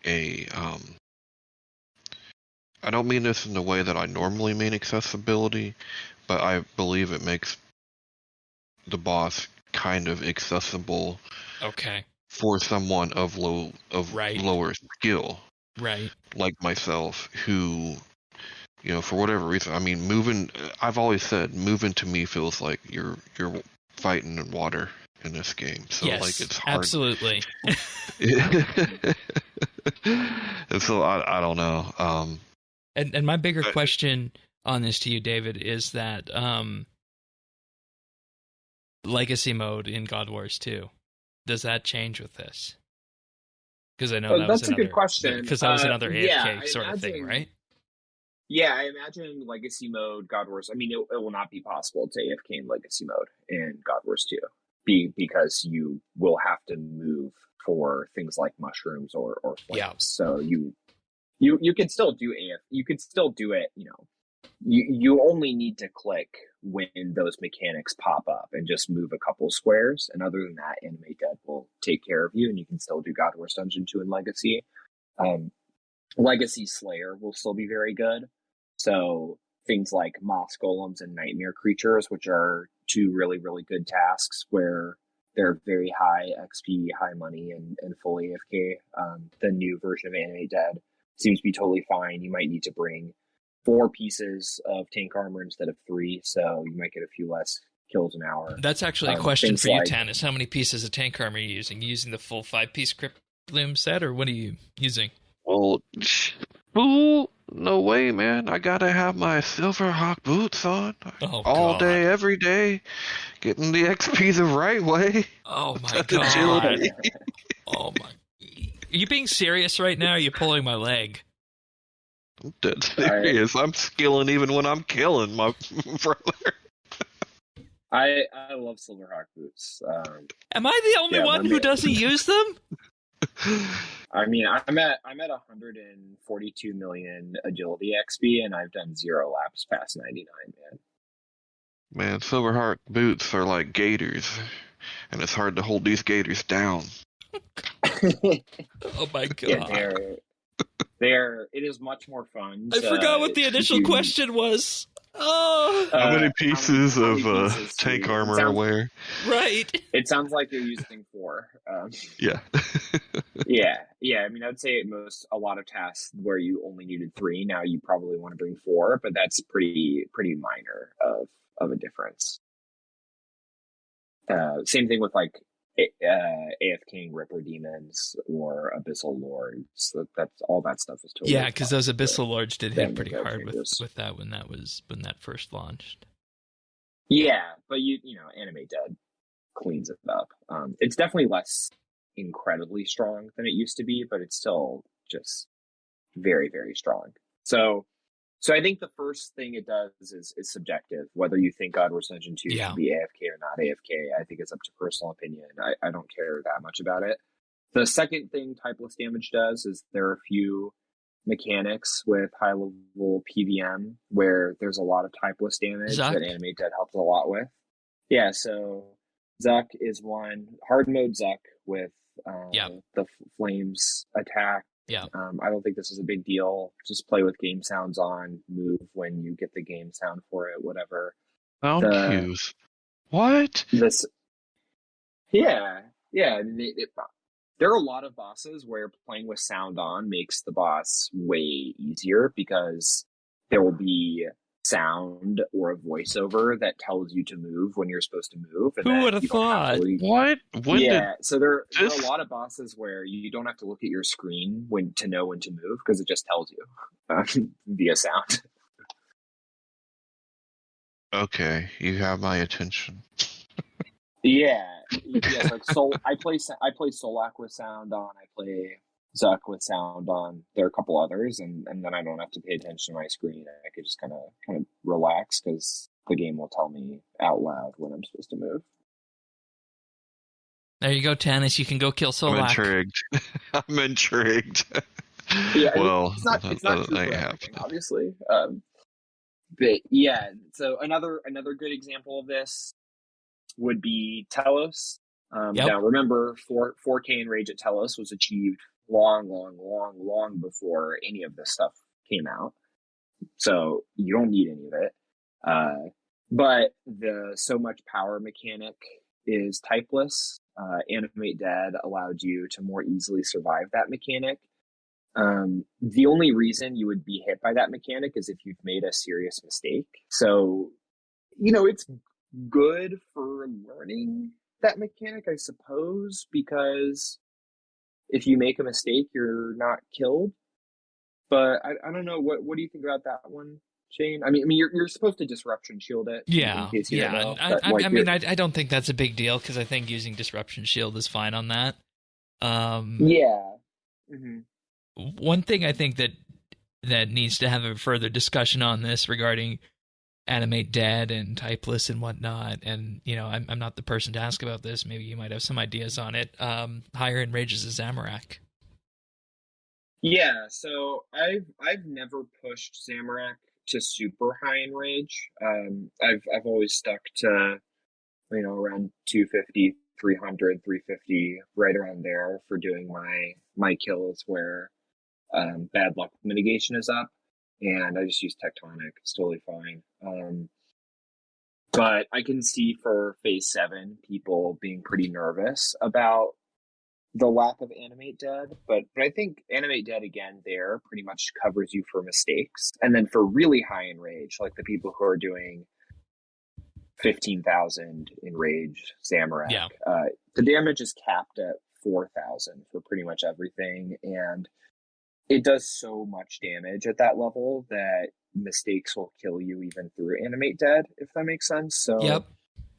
I don't mean this in the way that I normally mean accessibility, but I believe it makes the boss kind of accessible. Okay. For someone of lower skill. Right. Like myself, who, for whatever reason, I mean, I've always said moving to me feels like you're fighting in water in this game. So yes, like it's hard. Absolutely. And so I don't know. And my bigger question on this to you, David, is that legacy mode in God Wars 2, does that change with this? Because I know that's a good question. Because that was another AFK sort of thing, right? Yeah, I imagine legacy mode God Wars. I mean, it will not be possible to AFK in legacy mode in God Wars 2, because you will have to move for things like mushrooms or flames. Yeah. So you can still do you can still do it, you only need to click when those mechanics pop up and just move a couple squares, and other than that, Animate Dead will take care of you, and you can still do God Wars Dungeon 2 in Legacy. Legacy Slayer will still be very good. So things like Moss Golems and Nightmare Creatures, which are two really, really good tasks where they're very high XP, high money, and full AFK. The new version of Animate Dead seems to be totally fine. You might need to bring 4 pieces of tank armor instead of 3, so you might get a few less kills an hour. That's actually a question for you, Tanis. How many pieces of tank armor are you using? You using the full 5-piece Crypt Bloom set, or what are you using? Well, no way, man. I gotta have my Silverhawk boots on all day, every day, getting the XP the right way. Oh my god! Oh my! you being serious right now? Or are you pulling my leg? I'm dead serious. I'm skilling even when I'm killing my brother. I love Silverhawk boots. Am I the only one who doesn't use them? I mean, I'm at 142 million agility XP, and I've done 0 laps past 99, man. Man, Silverhawk boots are like gators, and it's hard to hold these gators down. Oh my god! Yeah, they're. It is much more fun. I forgot what the initial question was. Oh, how many pieces how of many pieces tank armor are wear? Right. It sounds like you're using 4. Yeah. yeah. I mean, I'd say a lot of tasks where you only needed 3. Now you probably want to bring 4, but that's pretty minor of a difference. Same thing with like AFKing Ripper Demons or Abyssal Lords. That's all that stuff is totally because those Abyssal Lords did hit pretty hard changes. with that when that first launched. Yeah, but you know, Animate Dead cleans it up. It's definitely less incredibly strong than it used to be, but it's still just very, very strong. So I think the first thing it does is subjective. Whether you think God Wars Dungeon 2 should be AFK or not AFK, I think it's up to personal opinion. I don't care that much about it. The second thing typeless damage does is there are a few mechanics with high level PVM where there's a lot of typeless damage that Animate Dead helps a lot with. Yeah, so Zuck is one. Hard mode Zuck with the flames attack. Yeah. I don't think this is a big deal. Just play with game sounds on, move when you get the game sound for it, whatever. Sound cues. What? Yeah. There are a lot of bosses where playing with sound on makes the boss way easier because there will be sound or a voiceover that tells you to move when you're supposed to move. And who would have thought? What? So there are a lot of bosses where you don't have to look at your screen to know when to move because it just tells you via sound. Okay, you have my attention. Yes, like I play Solak with sound on. I play Zuck with sound on. There are a couple others, and then I don't have to pay attention to my screen. I could just kind of relax because the game will tell me out loud when I'm supposed to move. There you go, Tannis. You can go kill Solak. I'm intrigued. Yeah, well, it's not true for everything, obviously. But yeah, so another good example of this would be Telos. Now remember, 4K Enrage at Telos was achieved long before any of this stuff came out. So you don't need any of it. But the so much power mechanic is typeless. Animate Dead allowed you to more easily survive that mechanic. The only reason you would be hit by that mechanic is if you've made a serious mistake. So, it's good for learning that mechanic, I suppose, because if you make a mistake, you're not killed. But I don't know. What do you think about that one, Shane? I mean, you're supposed to disruption shield it. Yeah, in case you don't know. I don't think that's a big deal because I think using disruption shield is fine on that. Yeah. Mm-hmm. One thing I think that needs to have a further discussion on this regarding Animate Dead and typeless and whatnot, and I'm not the person to ask about this. Maybe you might have some ideas on it. Higher enrages a Zamorak. Yeah, so I've never pushed Zamorak to super high enrage. I've always stuck to around 250, 300, 350, right around there for doing my kills where bad luck mitigation is up, and I just use Tectonic. It's totally fine. But I can see for Phase 7 people being pretty nervous about the lack of Animate Dead, but I think Animate Dead again there pretty much covers you for mistakes, and then for really high enrage, like the people who are doing 15,000 enraged Zamorak, the damage is capped at 4,000 for pretty much everything, and it does so much damage at that level that mistakes will kill you even through Animate Dead, if that makes sense. So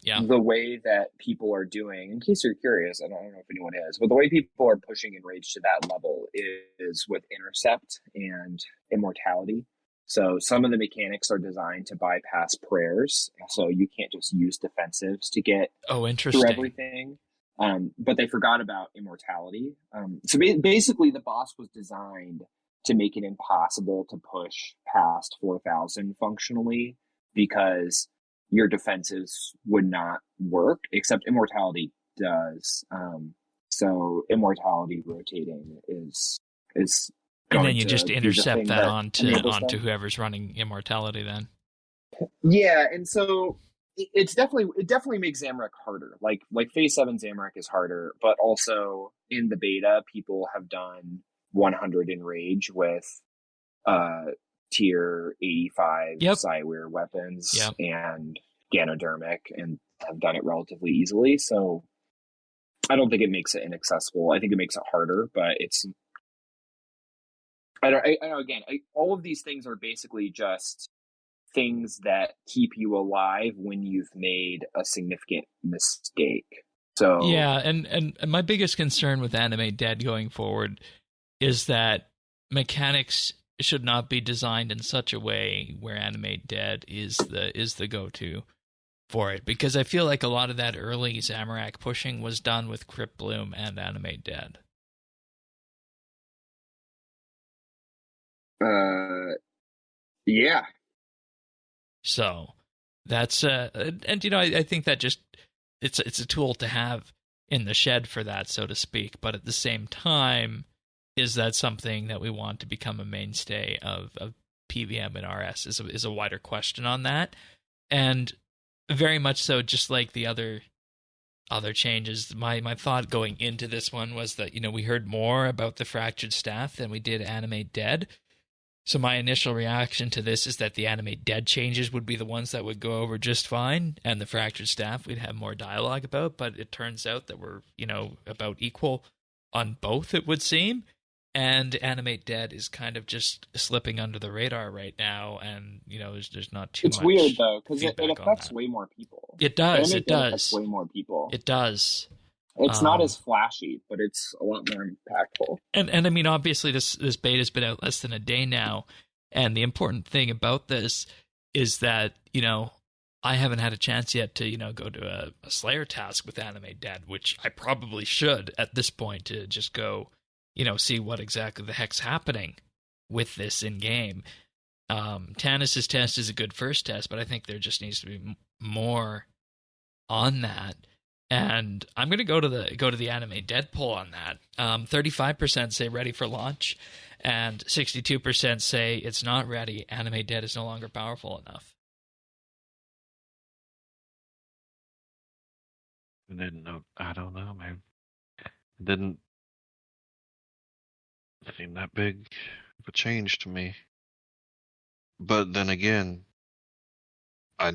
Yeah. the way that people are doing, in case you're curious, and I don't know if anyone is, but the way people are pushing Enrage to that level is with Intercept and Immortality. So some of the mechanics are designed to bypass prayers, so you can't just use defensives to get through everything. But they forgot about Immortality. So basically, the boss was designed to make it impossible to push past 4,000 functionally, because your defenses would not work, except Immortality does. So Immortality rotating is and then you just be intercept that onto them. whoever's running Immortality then. Yeah, and so it definitely makes Zamorak harder. Like Phase 7 Zamorak is harder, but also in the beta, people have done 100 Enrage with tier 85 Psyware weapons and Ganodermic, and have done it relatively easily. So I don't think it makes it inaccessible. I think it makes it harder, but it's all of these things are basically just things that keep you alive when you've made a significant mistake. So yeah, and my biggest concern with Animate Dead going forward is that mechanics should not be designed in such a way where Animate Dead is the go-to for it, because I feel like a lot of that early Zamorak pushing was done with Crypt Bloom and Animate Dead. Yeah. So that's and you know, I think that just it's a tool to have in the shed for that, so to speak. But at the same time, is that something that we want to become a mainstay of PVM and RS is a wider question on that. And very much so, just like the other changes, my thought going into this one was that, you know, we heard more about the Fractured Staff than we did Animate Dead. So my initial reaction to this is that the Animate Dead changes would be the ones that would go over just fine, and the Fractured Staff we'd have more dialogue about, but it turns out that we're, you know, about equal on both, it would seem. And Animate Dead is kind of just slipping under the radar right now, and, you know, there's not too much. It's weird, though, because it affects way more people. It does, Animate Dead affects way more people. It does. It's not as flashy, but it's a lot more impactful. And I mean, obviously, this beta's been out less than a day now, and the important thing about this is that, you know, I haven't had a chance yet to, you know, go to a Slayer task with Animate Dead, which I probably should at this point, to just go, you know, see what exactly the heck's happening with this in game. Tannis's test is a good first test, but I think there just needs to be more on that. And I'm going to go to the Animate Dead poll on that. 35% say ready for launch, and 62% say it's not ready. Animate Dead is no longer powerful enough. I don't know, man. It didn't seem that big of a change to me. But then again, I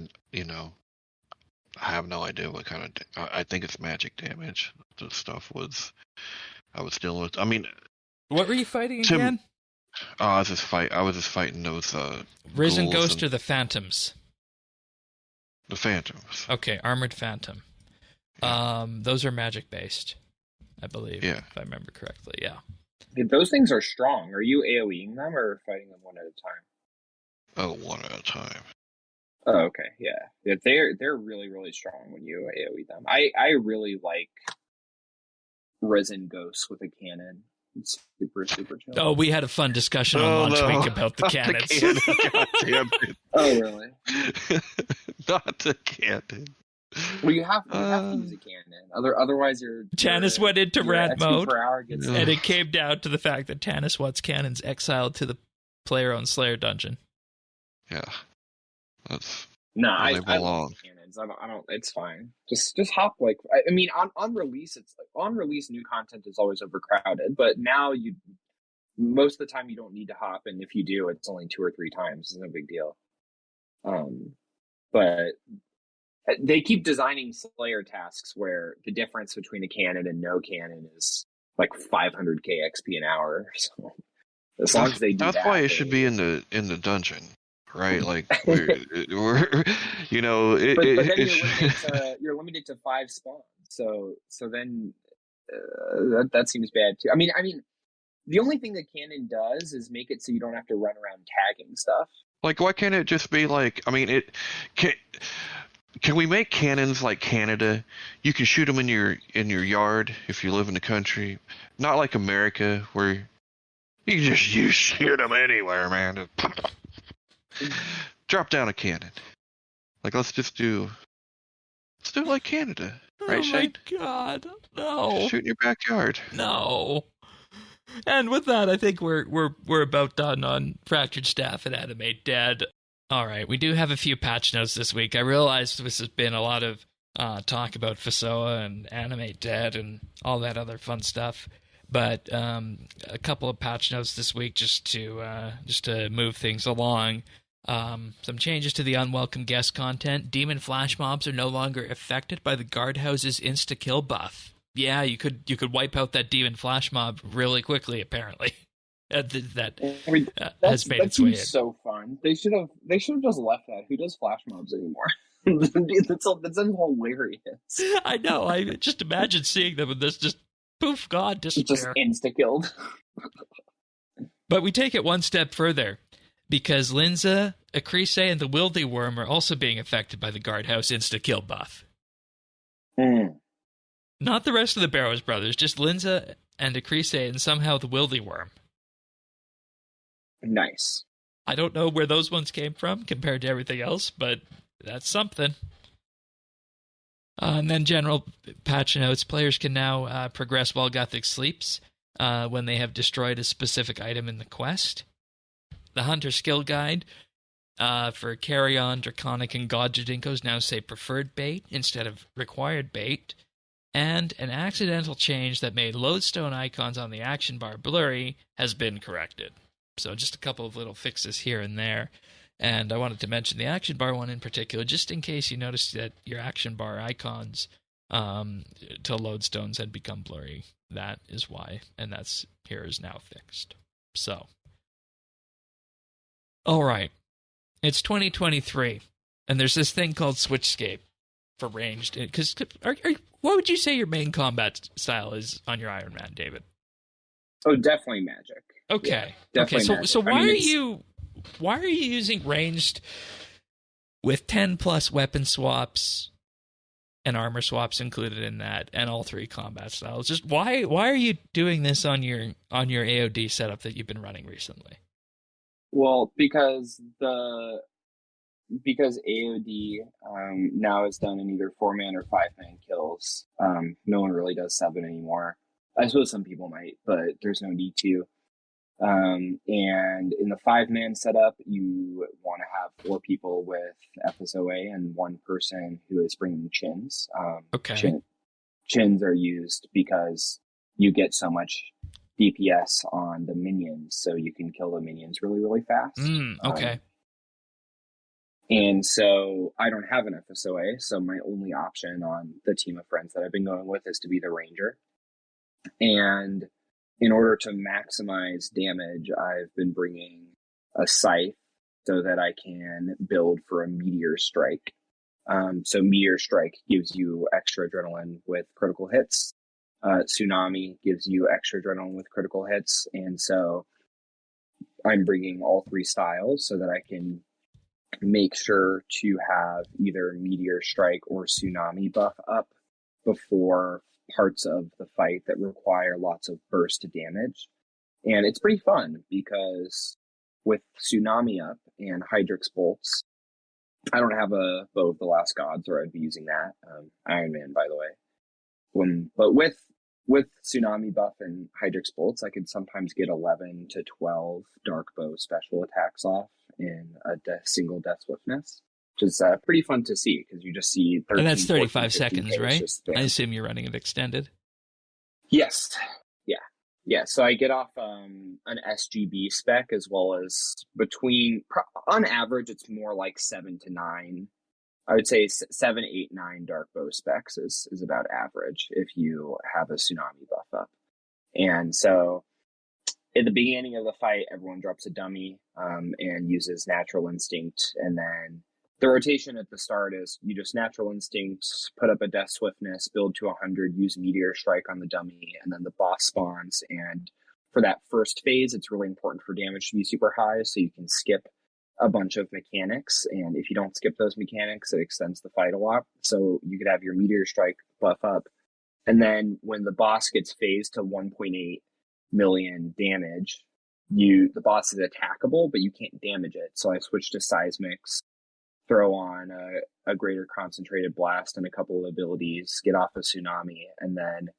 have no idea what kind of. I think it's magic damage. The stuff I was dealing with. I mean, what were you fighting again? I was just fighting those. Risen Ghost or the Phantoms? The Phantoms. Okay, Armored Phantom. Yeah. Those are magic based, I believe. Yeah, if I remember correctly. Yeah. Those things are strong. Are you AoEing them or fighting them one at a time? Oh, one at a time. Oh, okay, yeah. They're really, really strong when you AoE them. I really like Risen Ghosts with a cannon. It's super, super chill. Oh, we had a fun discussion on launch week about the cannons. God damn it. Oh, really? Not the cannon. Well, you have to use a cannon. Otherwise, Tannis went into rant mode, gets and it came down to the fact that Tannis wants cannons exiled to the player-owned Slayer dungeon. Yeah, that's I love cannons. I don't. It's fine. Just hop. Like, I mean, on release, it's like on release, new content is always overcrowded. But now most of the time you don't need to hop, and if you do, it's only 2 or 3 times. It's no big deal. But they keep designing Slayer tasks where the difference between a cannon and no cannon is like 500k XP an hour. So as long as they do that's why it should be in the dungeon, right? Like we're you know, but then you're limited to 5 spawns. So then that seems bad too. I mean, the only thing that canon does is make it so you don't have to run around tagging stuff. like why can't it just be like? I mean, can we make cannons like Canada? You can shoot them in your yard if you live in the country, not like America where you shoot them anywhere, man. Drop down a cannon. Like let's do it like Canada, right, Shane? Oh my God, no! Shoot in your backyard. No. And with that, I think we're about done on Fractured Staff and Animate Dead. All right, we do have a few patch notes this week. I realize this has been a lot of talk about FSoA and Animate Dead and all that other fun stuff, but a couple of patch notes this week just to move things along. Some changes to the unwelcome guest content. Demon flash mobs are no longer affected by the guardhouse's insta-kill buff. Yeah, you could wipe out that demon flash mob really quickly, apparently. That has made its way in. So fun. They should have just left that. Who does flash mobs anymore? that's hilarious. I know. I just imagine seeing them and this just poof, gone, disappear. Just insta-killed. But we take it one step further, because Linza, Acrise, and the Wildy Worm are also being affected by the guardhouse insta-kill buff. Not the rest of the Barrows brothers, just Linza and Acrise and somehow the Wildy Worm. Nice. I don't know where those ones came from compared to everything else, but that's something. And then general patch notes. Players can now progress while Gothic sleeps when they have destroyed a specific item in the quest. The Hunter skill guide for Carrion, Draconic, and Godjadinkos now say preferred bait instead of required bait. And an accidental change that made lodestone icons on the action bar blurry has been corrected. So just a couple of little fixes here and there. And I wanted to mention the action bar one in particular, just in case you noticed that your action bar icons to lodestones had become blurry. That is why, and that's here is now fixed. So, all right, it's 2023, and there's this thing called SwitchScape for ranged. Because what would you say your main combat style is on your Iron Man, David? Oh, definitely magic. Okay. Yeah, okay. So why are you using ranged with 10 plus weapon swaps and armor swaps included in that, and all 3 combat styles? Just why are you doing this on your AOD setup that you've been running recently? Well, because AOD now is done in either 4-man or 5-man kills. No one really does 7 anymore. I suppose some people might, but there's no need to. And in the 5-man setup, you want to have 4 people with FSoA and 1 person who is bringing chins. Okay. Chins are used because you get so much DPS on the minions, so you can kill the minions really, really fast. Okay. And so I don't have an FSoA, so my only option on the team of friends that I've been going with is to be the Ranger. And in order to maximize damage, I've been bringing a Scythe so that I can build for a Meteor Strike. So Meteor Strike gives you extra adrenaline with critical hits. Tsunami gives you extra adrenaline with critical hits. And so I'm bringing all 3 styles so that I can make sure to have either Meteor Strike or Tsunami buff up before parts of the fight that require lots of burst damage. And it's pretty fun because with Tsunami up and Hydrix bolts, I don't have a Bow of the Last Gods, or I'd be using that. Iron Man, by the way. But with Tsunami buff and Hydrix bolts, I could sometimes get 11 to 12 Dark Bow special attacks off in a single Death Swiftness, which is pretty fun to see because you just see 13, and that's 35 14, seconds, right? I assume you're running it extended. Yes. Yeah. So I get off an SGB spec as well as on average, it's more like 7 to 9. I would say 7, 8, 9 Dark Bow specs is about average if you have a Tsunami buff up. And so at the beginning of the fight, everyone drops a dummy and uses natural instinct. And then the rotation at the start is you just natural instinct, put up a death swiftness, build to 100, use meteor strike on the dummy, and then the boss spawns. And for that first phase, it's really important for damage to be super high so you can skip a bunch of mechanics. And if you don't skip those mechanics, it extends the fight a lot. So you could have your meteor strike buff up. And then when the boss gets phased to 1.8 million damage, the boss is attackable, but you can't damage it. So I switched to seismics, throw on a greater concentrated blast and a couple of abilities, get off a tsunami, and then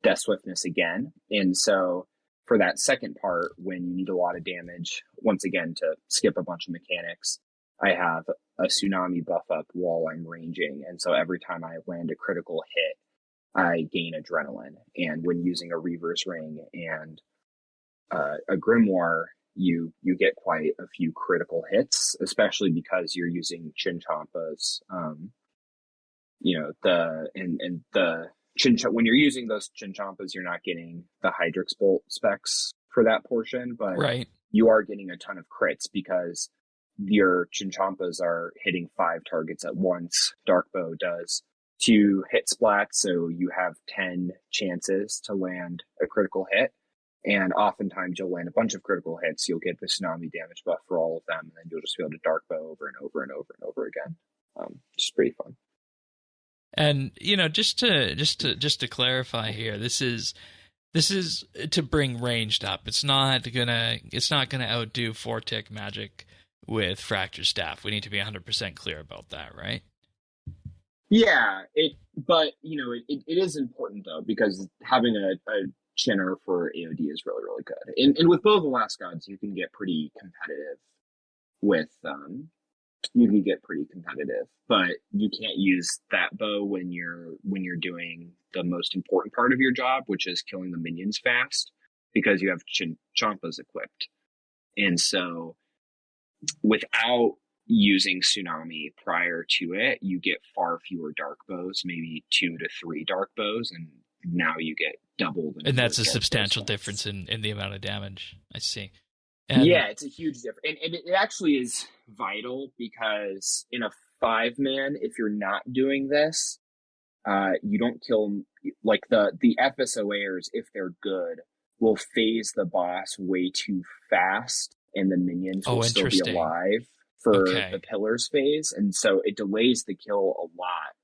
death swiftness again. And so for that second part, when you need a lot of damage, once again, to skip a bunch of mechanics, I have a tsunami buff up while I'm ranging. And so every time I land a critical hit, I gain adrenaline. And when using a reverse ring and a grimoire, you get quite a few critical hits, especially because you're using Chinchampas. When you're using those Chinchampas, you're not getting the Hydrix Bolt specs for that portion, but Right. you are getting a ton of crits because your Chinchampas are hitting 5 targets at once. Darkbow does 2 hit splats, so you have 10 chances to land a critical hit. And oftentimes you'll land a bunch of critical hits. You'll get the tsunami damage buff for all of them, and then you'll just be able to Darkbow over and over and over and over again. It's pretty fun. And just to clarify here, this is to bring ranged up. It's not gonna outdo Vortic magic with Fracture Staff. We need to be 100% clear about that, right? Yeah, it is important though, because having a chinner for AOD is really, really good. And with both the Last Gods, you can get pretty competitive with but you can't use that bow when you're doing the most important part of your job, which is killing the minions fast, because you have Champas equipped. And so without using Tsunami prior to it, you get far fewer dark bows, maybe 2 to 3 dark bows, and now you get double the. And that's a substantial difference in the amount of damage. I see. And yeah, it's a huge difference. And it actually is vital, because in a 5-man, if you're not doing this, you don't kill, like the FSoAers, if they're good, will phase the boss way too fast, and the minions will still be alive for the pillars phase. And so it delays the kill a lot.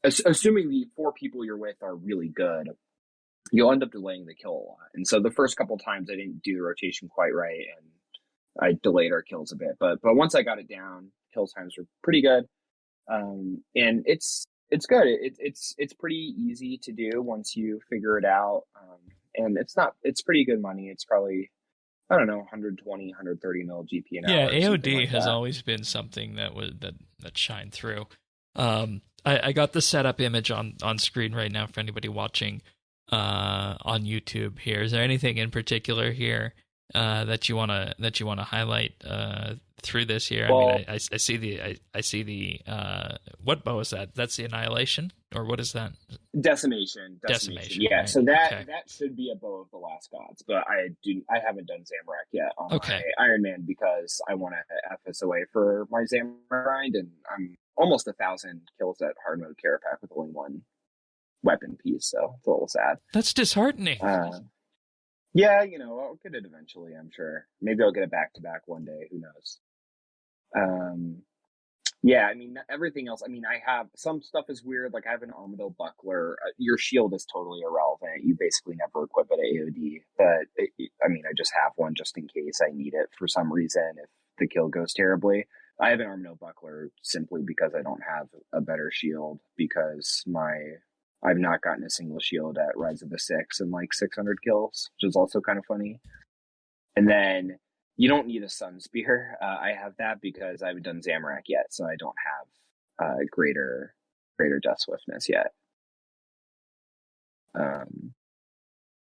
Assuming the 4 people you're with are really good, you'll end up delaying the kill a lot. And so the first couple times I didn't do the rotation quite right, and I delayed our kills a bit. But once I got it down, kill times were pretty good. And it's good. It's pretty easy to do once you figure it out. And it's pretty good money. It's probably, I don't know, 120, 130 mil GP an hour. Yeah, AOD has always been something that shined through. I got the setup image on screen right now for anybody watching on YouTube here. Is there anything in particular here that you want to highlight through this here? Well, I mean, I see the what bow is that? That's the Annihilation, or what is that? Decimation. Yeah, right. so that should be a bow of the Last Gods, but I haven't done Zamorak yet on my Iron Man, because I want to FSoA for my Zamorak grind, and I'm almost 1,000 kills at hard mode Carapac with only 1 weapon piece, so it's a little sad. That's disheartening. Yeah, I'll get it eventually, I'm sure. Maybe I'll get it back-to-back one day, who knows. Yeah, I mean, everything else, I mean, I have, some stuff is weird, like I have an Armadyl buckler. Your shield is totally irrelevant. You basically never equip it at AOD, but I just have one just in case I need it for some reason if the kill goes terribly. I have an Armadyl buckler simply because I don't have a better shield, because I've not gotten a single shield at Rise of the Six in like 600 kills, which is also kind of funny. And then you don't need a Sun Spear. I have that because I haven't done Zamorak yet, so I don't have greater death swiftness yet.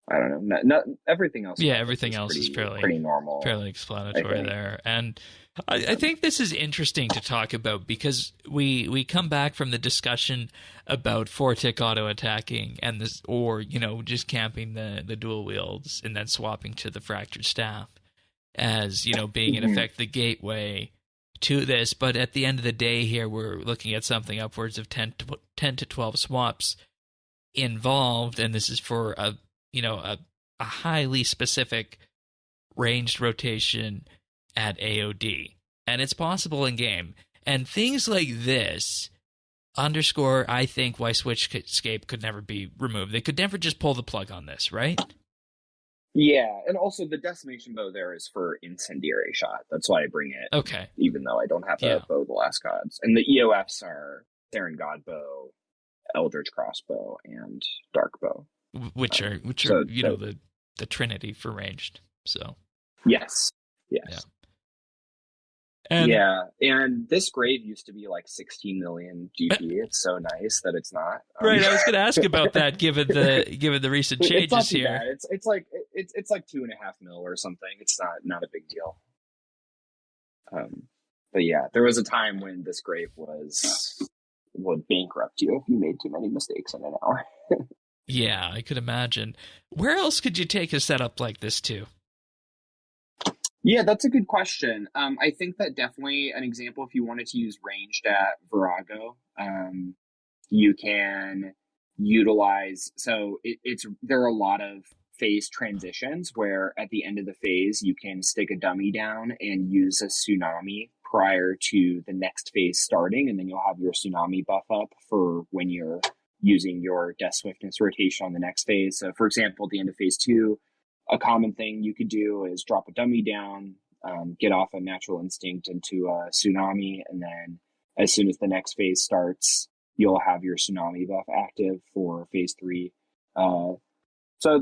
I don't know. Not everything else. Yeah, everything else is pretty normal, fairly explanatory there. And I think this is interesting to talk about because we come back from the discussion about 4-tick auto attacking and this, or just camping the dual wields and then swapping to the fractured staff as being in effect the gateway to this. But at the end of the day, here we're looking at something upwards of 10 to 12 swaps involved, and this is for a highly specific ranged rotation at AOD. And it's possible in game. And things like this underscore, I think, why SwitchScape could never be removed. They could never just pull the plug on this, right? Yeah, and also the decimation bow there is for incendiary shot. That's why I bring it. Okay. Even though I don't have a bow of the last gods. And the EOFs are Theron Godbow, Eldritch Crossbow, and Dark Bow. Which are the trinity for ranged. So yes. Yeah. And this grave used to be like 16 million GP. It's so nice that it's not. Right, I was going to ask about that, given the recent changes here. Bad. It's like 2.5 mil or something. It's not a big deal. But yeah, there was a time when this grave would bankrupt you if you made too many mistakes in an hour. Yeah, I could imagine. Where else could you take a setup like this to? Yeah, that's a good question. I think that definitely an example, if you wanted to use ranged at Virago, you can utilize, so there are a lot of phase transitions where at the end of the phase, you can stick a dummy down and use a tsunami prior to the next phase starting, and then you'll have your tsunami buff up for when you're using your Death Swiftness rotation on the next phase. So for example, at the end of phase 2, a common thing you could do is drop a dummy down, get off a Natural Instinct into a tsunami, and then as soon as the next phase starts, you'll have your tsunami buff active for phase 3. So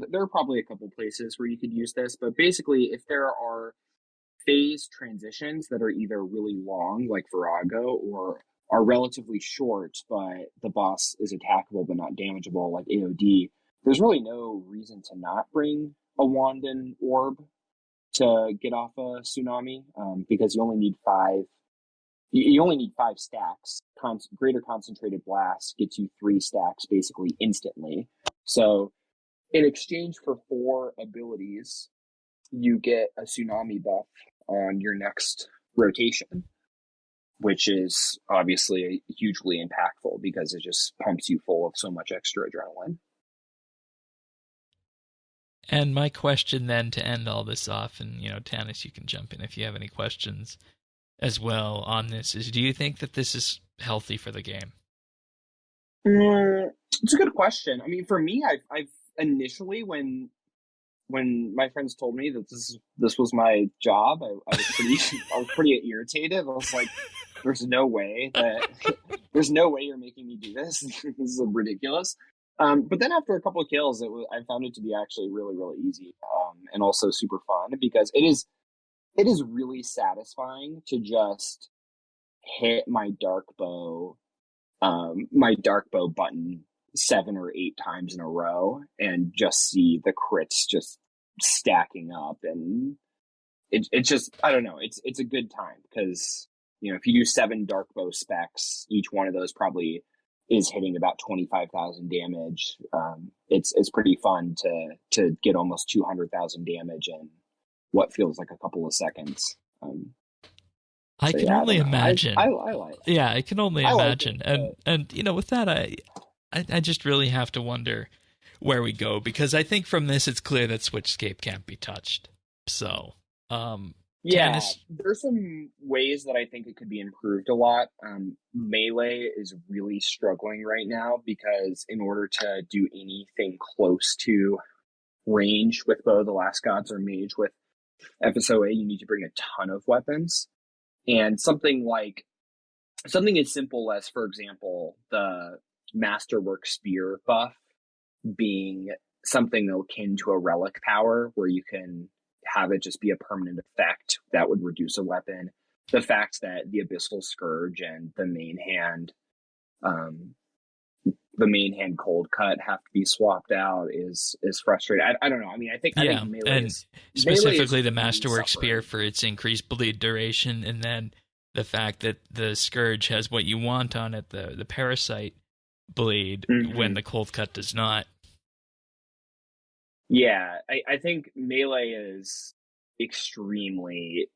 there are probably a couple places where you could use this, but basically if there are phase transitions that are either really long, like Virago, or are relatively short, but the boss is attackable but not damageable, like AOD, there's really no reason to not bring a wand and orb to get off a tsunami, because you only need 5. You only need 5 stacks. Greater Concentrated Blast gets you 3 stacks basically instantly. So in exchange for 4 abilities, you get a tsunami buff on your next rotation, which is obviously hugely impactful because it just pumps you full of so much extra adrenaline. And my question then to end all this off, and Tanis, you can jump in if you have any questions as well on this, is do you think that this is healthy for the game? It's a good question. I mean, for me, I've initially when my friends told me that this was my job, I was pretty irritated. I was like, there's no way you're making me do this. This is ridiculous. But then after a couple of kills, I found it to be actually really, really easy, and also super fun because it is really satisfying to just hit my dark bow button 7 or 8 times in a row and just see the crits just stacking up, and it's just, I don't know, it's a good time because if you do 7 dark bow specs, each one of those probably is hitting about 25,000 damage. It's pretty fun to get almost 200,000 damage in what feels like a couple of seconds. I can only imagine. I like it. Yeah, I can only imagine. Like it, and with that, I just really have to wonder where we go, because I think from this it's clear that SwitchScape can't be touched. So, there's some ways that I think it could be improved a lot. Melee is really struggling right now because in order to do anything close to range with both the Last Gods or Mage with FSoA, you need to bring a ton of weapons. And something as simple as, for example, the Masterwork Spear buff being something akin to a relic power where you can have it just be a permanent effect that would reduce a weapon. The fact that the Abyssal Scourge and the main hand the main hand cold cut have to be swapped out is frustrating. I don't know. I mean, I think Melee and is, specifically the really Masterwork Spear suffering. for its increased bleed duration, and then the fact that the Scourge has what you want on it, the Parasite bleed, when the cold cut does not. Yeah, I think Melee is extremely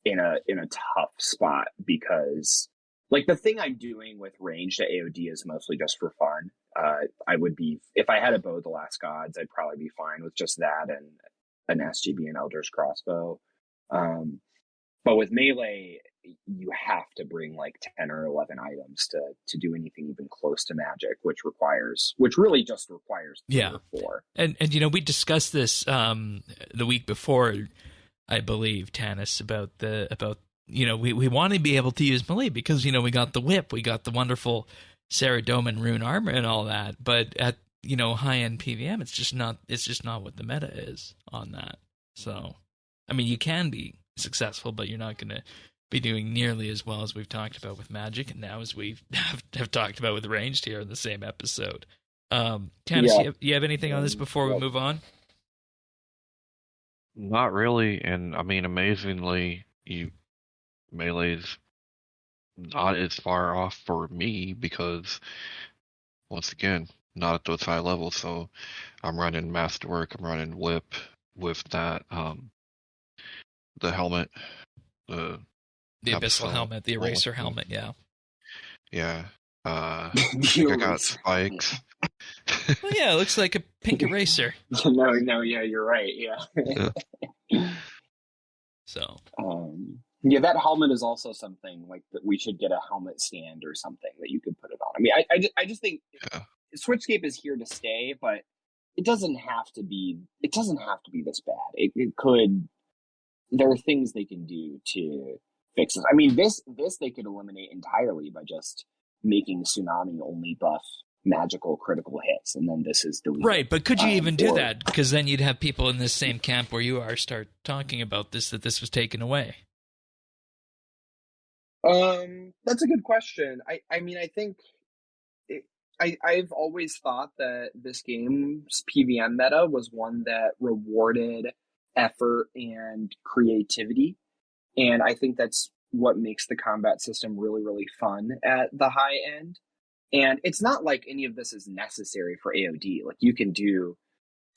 in a tough spot because, like, the thing I'm doing with ranged AOD is mostly just for fun. I would be, if I had a Bow of the Last Gods, I'd probably be fine with just that and an SGB and Elder's Crossbow. But with Melee, you have to bring like 10 or 11 items to do anything even close to Magic, which really just requires 3 or 4. And we discussed this the week before, I believe, Tanis, about we want to be able to use Melee because we got the whip, we got the wonderful Saradomin rune armor and all that, but at high end PVM, it's just not what the meta is on that. So, I mean, you can be successful, but you're not going to be doing nearly as well as we've talked about with Magic, and now as we have talked about with Ranged here in the same episode. Tanis, you have anything on this before we move on? Not really, and I mean, amazingly, Melee's not as far off for me because, once again, not at those high levels. So I'm running Masterwork, I'm running Whip with that, the helmet, the Abyssal helmet, the Eraser helmet, yeah. Yeah. I got spikes. Well, yeah, it looks like a pink eraser. No, yeah, you're right. Yeah. So. Yeah, that helmet is also something like that. We should get a helmet stand or something that you could put it on. I mean, I just think SwitchScape is here to stay, but it doesn't have to be. It doesn't have to be this bad. It could. There are things they can do to fix this. I mean, this they could eliminate entirely by just making Tsunami only buff magical critical hits, and then this is deleted. Right, but could you even do that? Because then you'd have people in this same camp where you are start talking about that this was taken away. That's a good question. I mean, I think I've always thought that this game's PVM meta was one that rewarded effort and creativity, and I think that's what makes the combat system really, really fun at the high end. And it's not like any of this is necessary for AOD. Like, you can do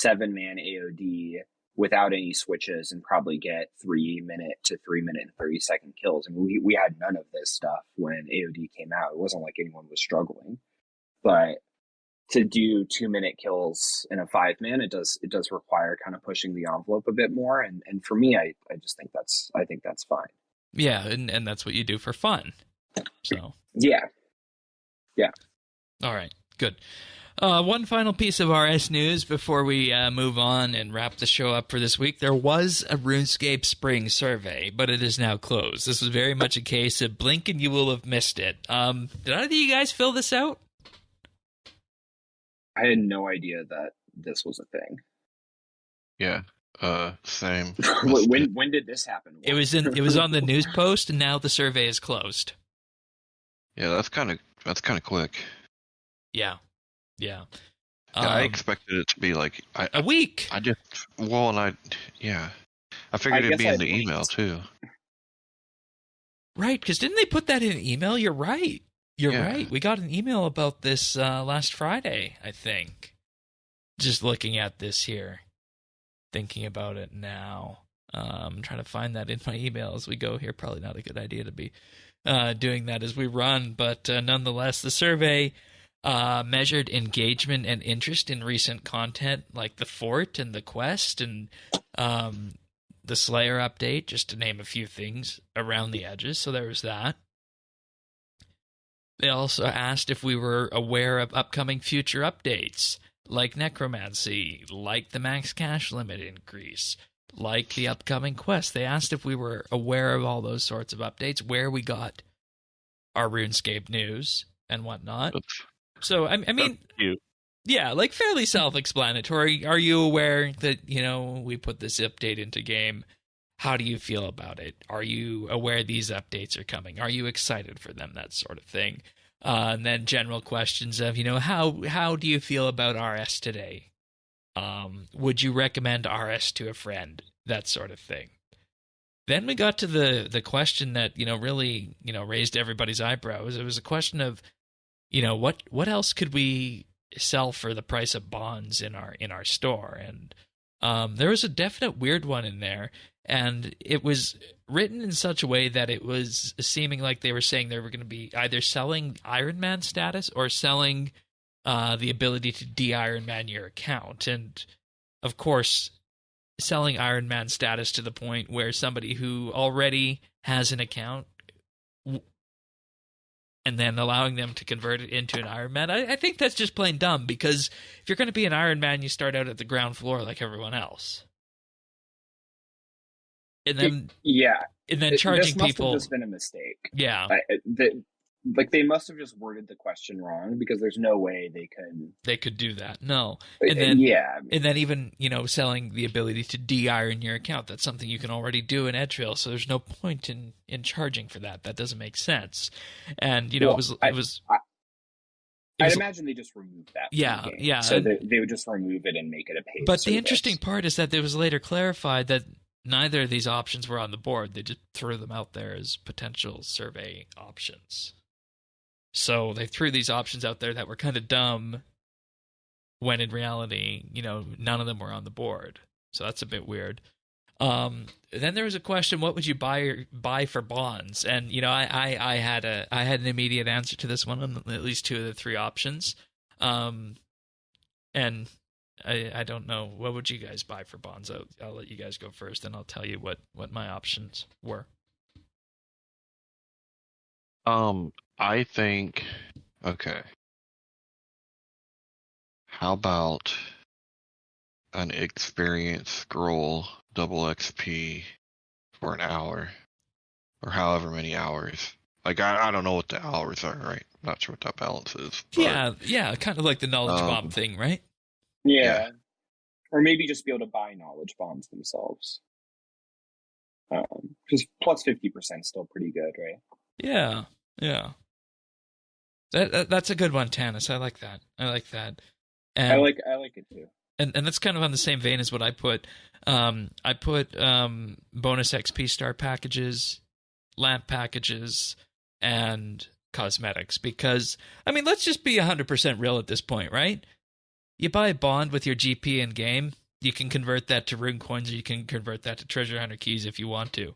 7-man AOD without any switches and probably get 3-minute to 3-minute and 30-second kills. I mean, we had none of this stuff when AOD came out. It wasn't like anyone was struggling. But to do 2-minute kills in a 5-man, it does require kind of pushing the envelope a bit more. And for me, I just think that's fine. Yeah, and that's what you do for fun. So yeah. All right, good. One final piece of RS news before we move on and wrap the show up for this week. There was a RuneScape spring survey, but it is now closed. This was very much a case of blink and you will have missed it. Did either of you guys fill this out? I had no idea that this was a thing. Yeah. Same. When did this happen? It was on the news post, and now the survey is closed. Yeah, that's kind of quick. Yeah. I expected it to be like a week. I figured it'd be in the email too. Right, because didn't they put that in an email? You're right. Right. We got an email about this last Friday, I think. Just looking at this here. Thinking about it now. I'm trying to find that in my email as we go here. Probably not a good idea to be doing that as we run, but nonetheless, the survey measured engagement and interest in recent content like the Fort and the Quest and the Slayer update, just to name a few things around the edges. So there was that. They also asked if we were aware of upcoming future updates, like Necromancy, like the max cash limit increase, like the upcoming quest. They asked if we were aware of all those sorts of updates, where we got our RuneScape news and whatnot. So, I mean, yeah, like fairly self-explanatory. Are you aware that, we put this update into game? How do you feel about it? Are you aware these updates are coming? Are you excited for them? That sort of thing. And then general questions of, how do you feel about RS today? Would you recommend RS to a friend? That sort of thing. Then we got to the question that, really, raised everybody's eyebrows. It was a question of, what else could we sell for the price of bonds in our store? And there was a definite weird one in there, and it was written in such a way that it was seeming like they were saying they were going to be either selling Iron Man status or selling the ability to de-Iron Man your account. And of course, selling Iron Man status to the point where somebody who already has an account and then allowing them to convert it into an Iron Man, I think that's just plain dumb, because if you're going to be an Iron Man, you start out at the ground floor like everyone else. And then charging this must people have just been a mistake. Yeah. They must have just worded the question wrong, because there's no way they could do that. No. And then and then even, selling the ability to de-iron your account, that's something you can already do in Edgefield, so there's no point in charging for that. That doesn't make sense. And I'd imagine they just removed that. Yeah, yeah. So they would just remove it and make it a paid But service. the interesting part is that it was later clarified that neither of these options were on the board. They just threw them out there as potential survey options. So they threw these options out there that were kind of dumb, when in reality, none of them were on the board. So that's a bit weird. Then there was a question: what would you buy for bonds? And I had an immediate answer to this one on at least two of the three options. And I don't know, what would you guys buy for bonds? I'll let you guys go first, and I'll tell you what my options were. I think, okay. How about an experience scroll double XP for an hour, or however many hours? Like, I don't know what the hours are, right? I'm not sure what that balance is. But, yeah, kind of like the knowledge bomb thing, right? Yeah. Or maybe just be able to buy knowledge bombs themselves. Because plus 50% is still pretty good, right? Yeah. That's a good one, Tanis. I like that. And I like it too. And that's kind of on the same vein as what I put. I put bonus XP star packages, lamp packages, and cosmetics, because let's just be 100% real at this point, right? You buy a bond with your GP in game, you can convert that to rune coins, or you can convert that to treasure hunter keys if you want to.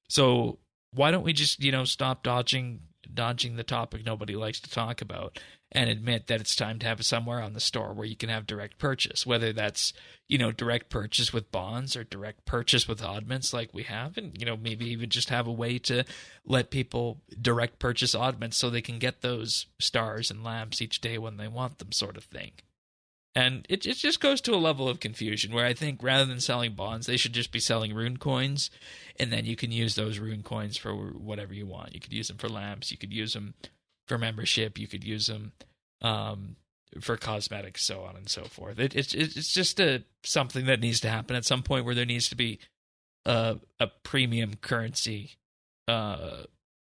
So why don't we just stop dodging the topic nobody likes to talk about, and admit that it's time to have somewhere on the store where you can have direct purchase, whether that's direct purchase with bonds or direct purchase with oddments like we have, and maybe even just have a way to let people direct purchase oddments so they can get those stars and lamps each day when they want them, sort of thing. And it just goes to a level of confusion where I think rather than selling bonds, they should just be selling rune coins, and then you can use those rune coins for whatever you want. You could use them for lamps, you could use them for membership, you could use them for cosmetics, so on and so forth. It's just something that needs to happen at some point, where there needs to be a premium currency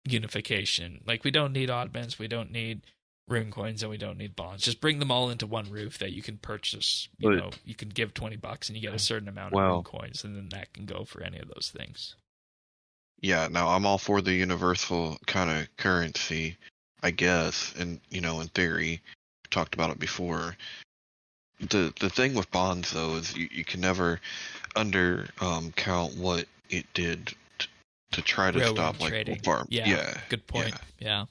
unification. Like, we don't need oddments, we don't need rune coins, and we don't need bonds. Just bring them all into one roof that you can purchase. You can give $20 and you get a certain amount of rune coins, and then that can go for any of those things. Yeah, now I'm all for the universal kind of currency, I guess, and in theory, we talked about it before. The thing with bonds, though, is you can never count what it did to try to stop trading. Farm. Yeah, good point. Yeah.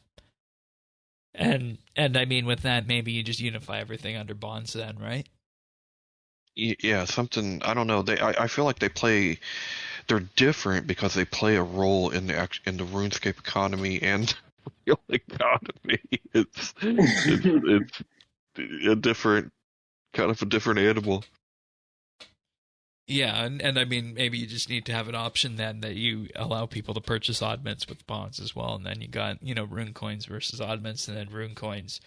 And with that, maybe you just unify everything under bonds then, right? Yeah, something, I don't know. I feel like they're different because they play a role in the RuneScape economy and real economy. It's a different animal. Yeah, and maybe you just need to have an option then that you allow people to purchase oddments with bonds as well, and then you got, rune coins versus oddments, and then rune coins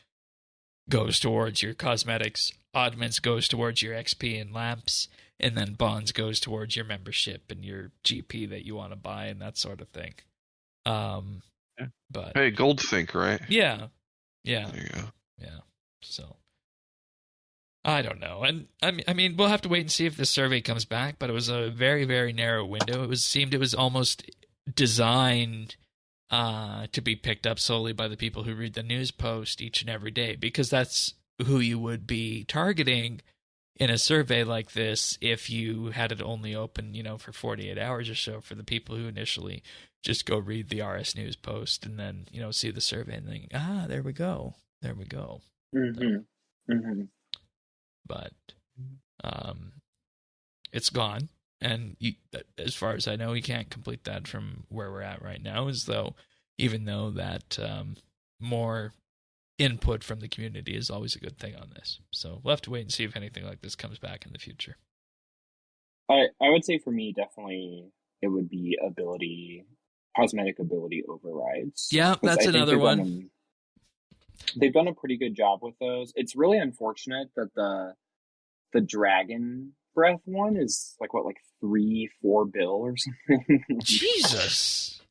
goes towards your cosmetics, oddments goes towards your XP and lamps, and then bonds goes towards your membership and your GP that you want to buy and that sort of thing. But hey, Goldsync, right? Yeah. Yeah. There you go. Yeah. So I don't know. And I mean, we'll have to wait and see if this survey comes back, but it was a very, very narrow window. It seemed almost designed to be picked up solely by the people who read the news post each and every day, because that's who you would be targeting in a survey like this if you had it only open, for 48 hours or so, for the people who initially just go read the RS News post and then, see the survey and think, there we go. There we go. But it's gone. And as far as I know, you can't complete that from where we're at right now, even though that more input from the community is always a good thing on this. So we'll have to wait and see if anything like this comes back in the future. I would say for me, definitely it would be cosmetic ability overrides. Yeah, that's another one. They've done a pretty good job with those. It's really unfortunate that the dragon breath one is like 3-4 bill or something. Jesus.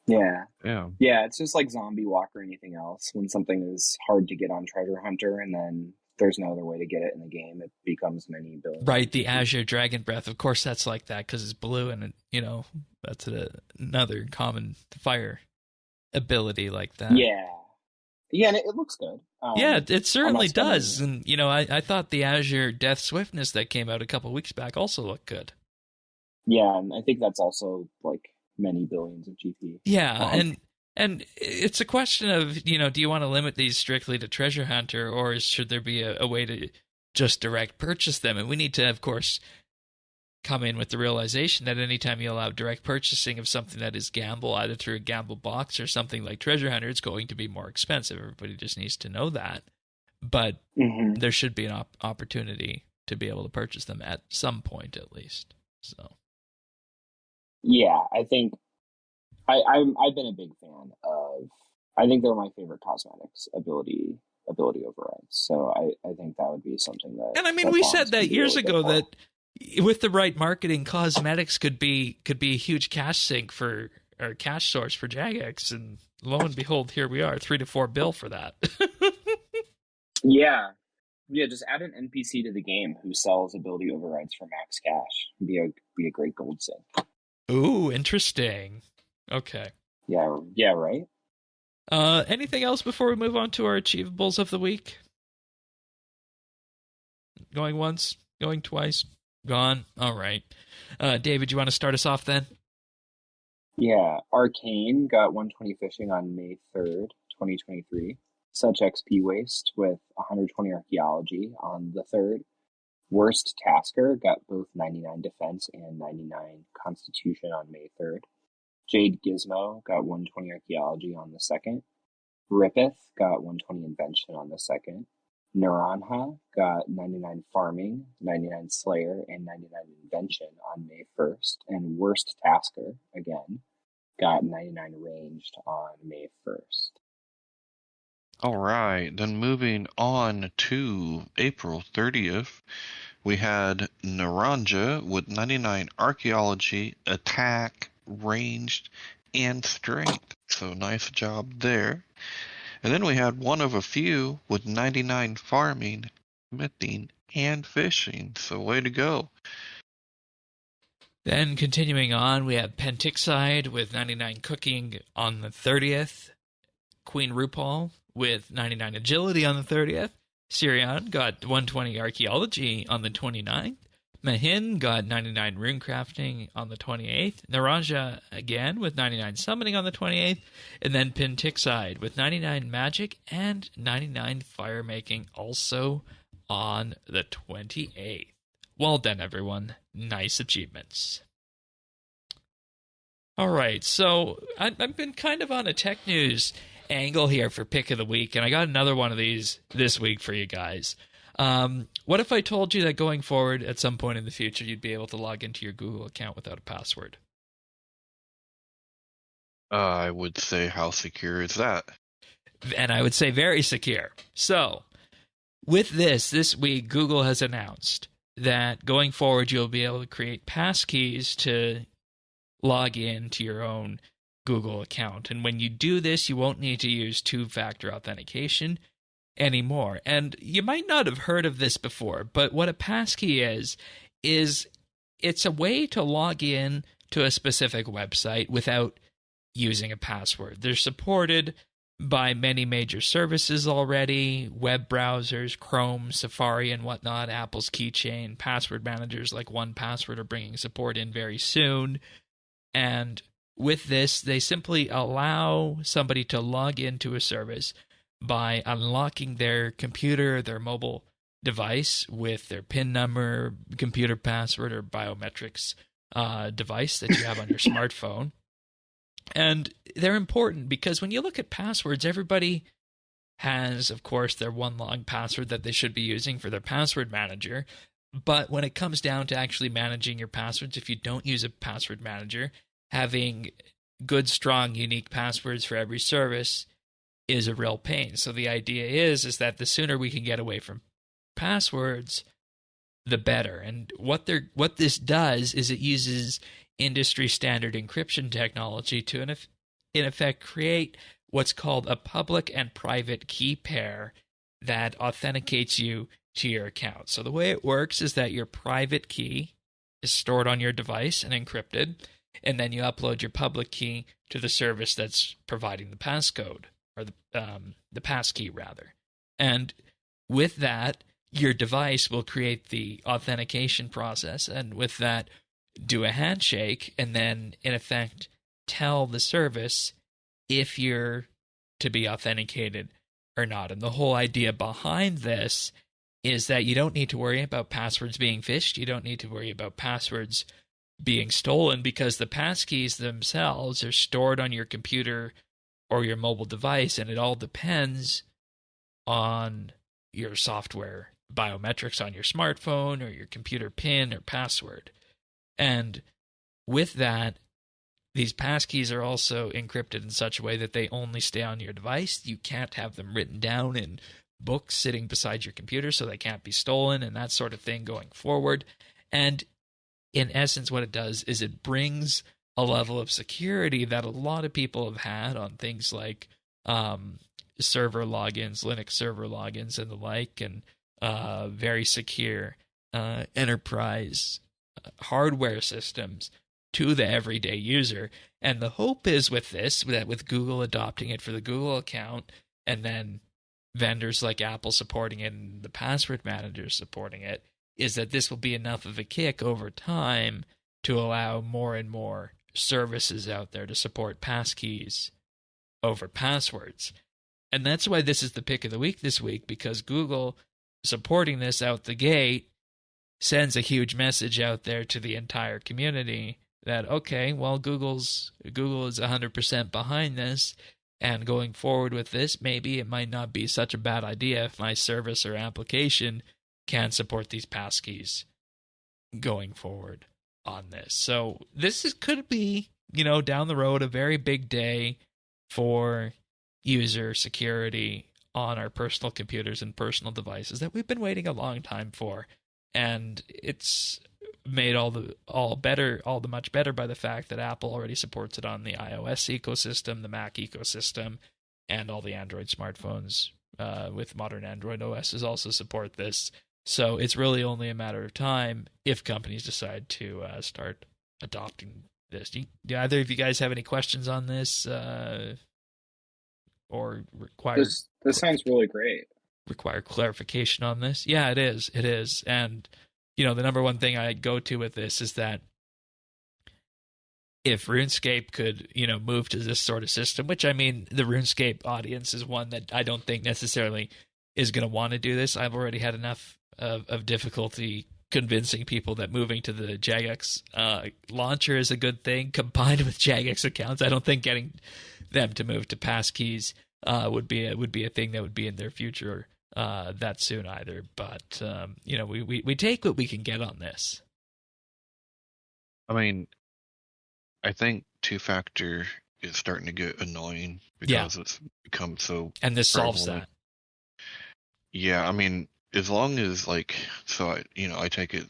Yeah. Yeah. Yeah, it's just like Zombie Walk or anything else. When something is hard to get on Treasure Hunter and then there's no other way to get it in the game, it becomes many billion. Right, the Azure Dragon Breath. Of course, that's like that because it's blue, and that's another common fire ability like that. Yeah. Yeah, and it looks good. Yeah, it certainly does. And, I thought the Azure Death Swiftness that came out a couple weeks back also looked good. Yeah, and I think that's also many billions of GP. Yeah, and it's a question of, do you want to limit these strictly to Treasure Hunter, or should there be a way to just direct purchase them? And we need to, of course, come in with the realization that anytime you allow direct purchasing of something that is gamble, either through a gamble box or something like Treasure Hunter, it's going to be more expensive. Everybody just needs to know that. But there should be an opportunity to be able to purchase them at some point at least. So. Yeah, I think I've been a big fan of. I think they're my favorite cosmetics ability overrides. So I think that would be something that. And I mean, we said that years ago that with the right marketing, cosmetics could be a huge cash sink or cash source for Jagex, and lo and behold, here we are, 3 to 4 bill for that. Yeah. Just add an NPC to the game who sells ability overrides for max cash. Be a great gold sink. Ooh, interesting. Okay. Yeah, right? Anything else before we move on to our achievables of the week? Going once, going twice, gone. All right. David, you want to start us off then? Yeah. Arcane got 120 fishing on May 3rd, 2023. Such XP waste with 120 archaeology on the 3rd. Worst Tasker got both 99 defense and 99 constitution on May 3rd. Jade Gizmo got 120 archaeology on the 2nd. Rippeth got 120 invention on the 2nd. Naranja got 99 farming, 99 slayer, and 99 invention on May 1st. And Worst Tasker, again, got 99 ranged on May 1st. All right, then moving on to April 30th, we had Naranja with 99 archaeology, attack, ranged, and strength. So nice job there. And then we had one of a few with 99 farming, smithing, and fishing. So way to go. Then continuing on, we have Pentixide with 99 cooking on the 30th. Queen RuPaul with 99 agility on the 30th. Sirion got 120 archaeology on the 29th. Mahin got 99 rune crafting on the 28th. Naranja again with 99 summoning on the 28th. And then Pentixide with 99 magic and 99 fire making also on the 28th. Well done, everyone. Nice achievements. All right, so I've been kind of on a tech news angle here for pick of the week, and I got another one of these this week for you guys. What if I told you that going forward at some point in the future you'd be able to log into your Google account without a password? I would say, how secure is that? And I would say very secure. So with this week, Google has announced that going forward you'll be able to create passkeys to log in to your own Google account. And when you do this, you won't need to use two-factor authentication anymore. And you might not have heard of this before, but what a passkey is it's a way to log in to a specific website without using a password. They're supported by many major services already, web browsers, Chrome, Safari, and whatnot, Apple's Keychain, password managers like 1Password are bringing support in very soon. And with this, they simply allow somebody to log into a service by unlocking their computer, their mobile device with their PIN number, computer password, or biometrics device that you have on your smartphone. And they're important because when you look at passwords, everybody has, of course, their one-log password that they should be using for their password manager. But when it comes down to actually managing your passwords, if you don't use a password manager, having good, strong, unique passwords for every service is a real pain. So the idea is that the sooner we can get away from passwords, the better. And what this does is it uses industry standard encryption technology to, in effect, create what's called a public and private key pair that authenticates you to your account. So the way it works is that your private key is stored on your device and encrypted, and then you upload your public key to the service that's providing the passcode, or the passkey rather. And with that, your device will create the authentication process, and with that, do a handshake, and then, in effect, tell the service if you're to be authenticated or not. And the whole idea behind this is that you don't need to worry about passwords being phished. You don't need to worry about passwords being stolen, because the passkeys themselves are stored on your computer or your mobile device, and it all depends on your software biometrics on your smartphone or your computer PIN or password. And with that, these passkeys are also encrypted in such a way that they only stay on your device. You can't have them written down in books sitting beside your computer, so they can't be stolen and that sort of thing going forward. And in essence, what it does is it brings a level of security that a lot of people have had on things like server logins, Linux server logins, and the like, and very secure enterprise hardware systems to the everyday user. And the hope is with this, that with Google adopting it for the Google account, and then vendors like Apple supporting it and the password managers supporting it, is that this will be enough of a kick over time to allow more and more services out there to support passkeys over passwords. And that's why this is the pick of the week this week, because Google supporting this out the gate sends a huge message out there to the entire community that, okay, well, Google is 100% behind this, and going forward with this, maybe it might not be such a bad idea if my service or application can support these passkeys going forward on this. So this could be, down the road, a very big day for user security on our personal computers and personal devices that we've been waiting a long time for. And it's made all the much better by the fact that Apple already supports it on the iOS ecosystem, the Mac ecosystem, and all the Android smartphones with modern Android OSs also support this. So it's really only a matter of time if companies decide to start adopting this. Do either of you guys have any questions on this or require? This sounds really great. Require clarification on this? Yeah, it is. It is. And, the number one thing I go to with this is that if RuneScape could, move to this sort of system, which, I mean, the RuneScape audience is one that I don't think necessarily is going to want to do this. I've already had enough of difficulty convincing people that moving to the Jagex launcher is a good thing combined with Jagex accounts. I don't think getting them to move to passkeys would be a thing that would be in their future that soon either. But we take what we can get on this. I mean, I think two-factor is starting to get annoying because it's become so and this prevalent. solves that. Yeah, I mean, as long as I take it,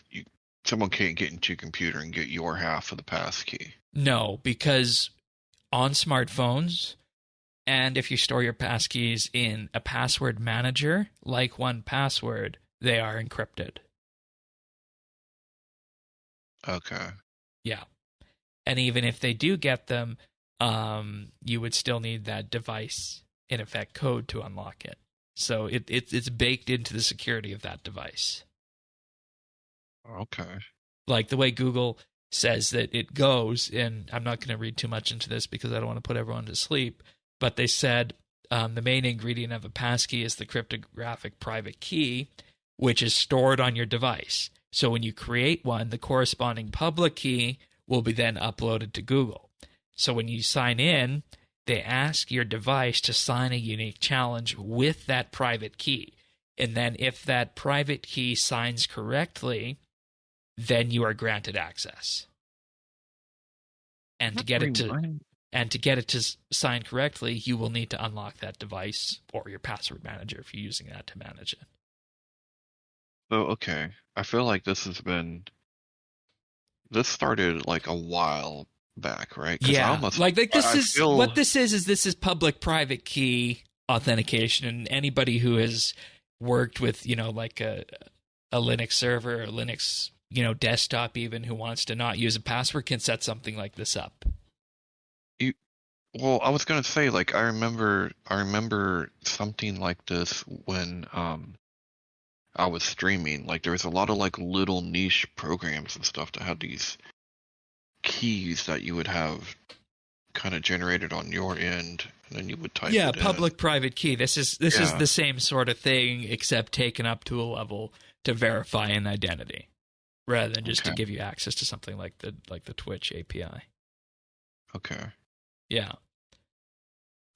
someone can't get into your computer and get your half of the passkey. No, because on smartphones, and if you store your passkeys in a password manager like 1Password, they are encrypted. Okay. Yeah. And even if they do get them, you would still need that device, in effect, code to unlock it. So it's baked into the security of that device. Okay. Like the way Google says that it goes, and I'm not going to read too much into this because I don't want to put everyone to sleep, but they said the main ingredient of a passkey is the cryptographic private key, which is stored on your device. So when you create one, the corresponding public key will be then uploaded to Google. So when you sign in, they ask your device to sign a unique challenge with that private key. And then if that private key signs correctly, then you are granted access. And to get it to sign correctly, you will need to unlock that device or your password manager if you're using that to manage it. So, okay. I feel like this started like a while back, right? Yeah, this is public-private key authentication, and anybody who has worked with, like a Linux server or Linux, desktop even, who wants to not use a password can set something like this up. Well, I was gonna say, like, I remember something like this when I was streaming. Like, there was a lot of like little niche programs and stuff that had these keys that you would have kind of generated on your end, and then you would type it in. Public-private key. This is the same sort of thing, except taken up to a level to verify an identity, rather than just to give you access to something like the Twitch API. Okay. Yeah.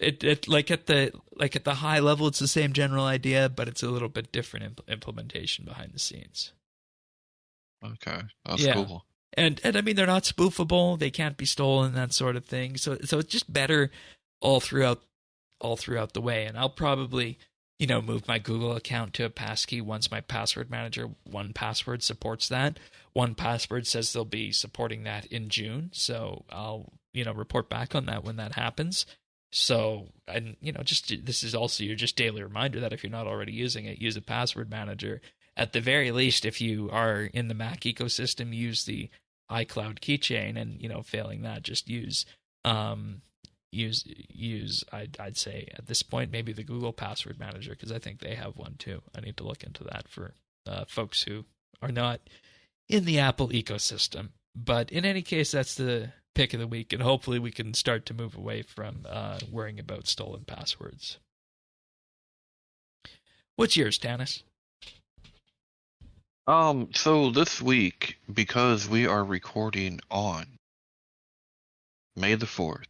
It like at the high level, it's the same general idea, but it's a little bit different implementation behind the scenes. Okay, that's cool. And I mean, they're not spoofable; they can't be stolen, that sort of thing. So it's just better all throughout the way. And I'll probably move my Google account to a passkey once my password manager 1Password supports that. 1Password says they'll be supporting that in June, so I'll report back on that when that happens. So, and this is also your just daily reminder that if you're not already using it, use a password manager. At the very least, if you are in the Mac ecosystem, use the iCloud keychain, and failing that, just use I'd say at this point maybe the Google password manager, because I think they have one too. I need to look into that for folks who are not in the Apple ecosystem. But in any case, that's the pick of the week, and hopefully we can start to move away from worrying about stolen passwords. What's yours, Tanis? So this week, because we are recording on May the 4th,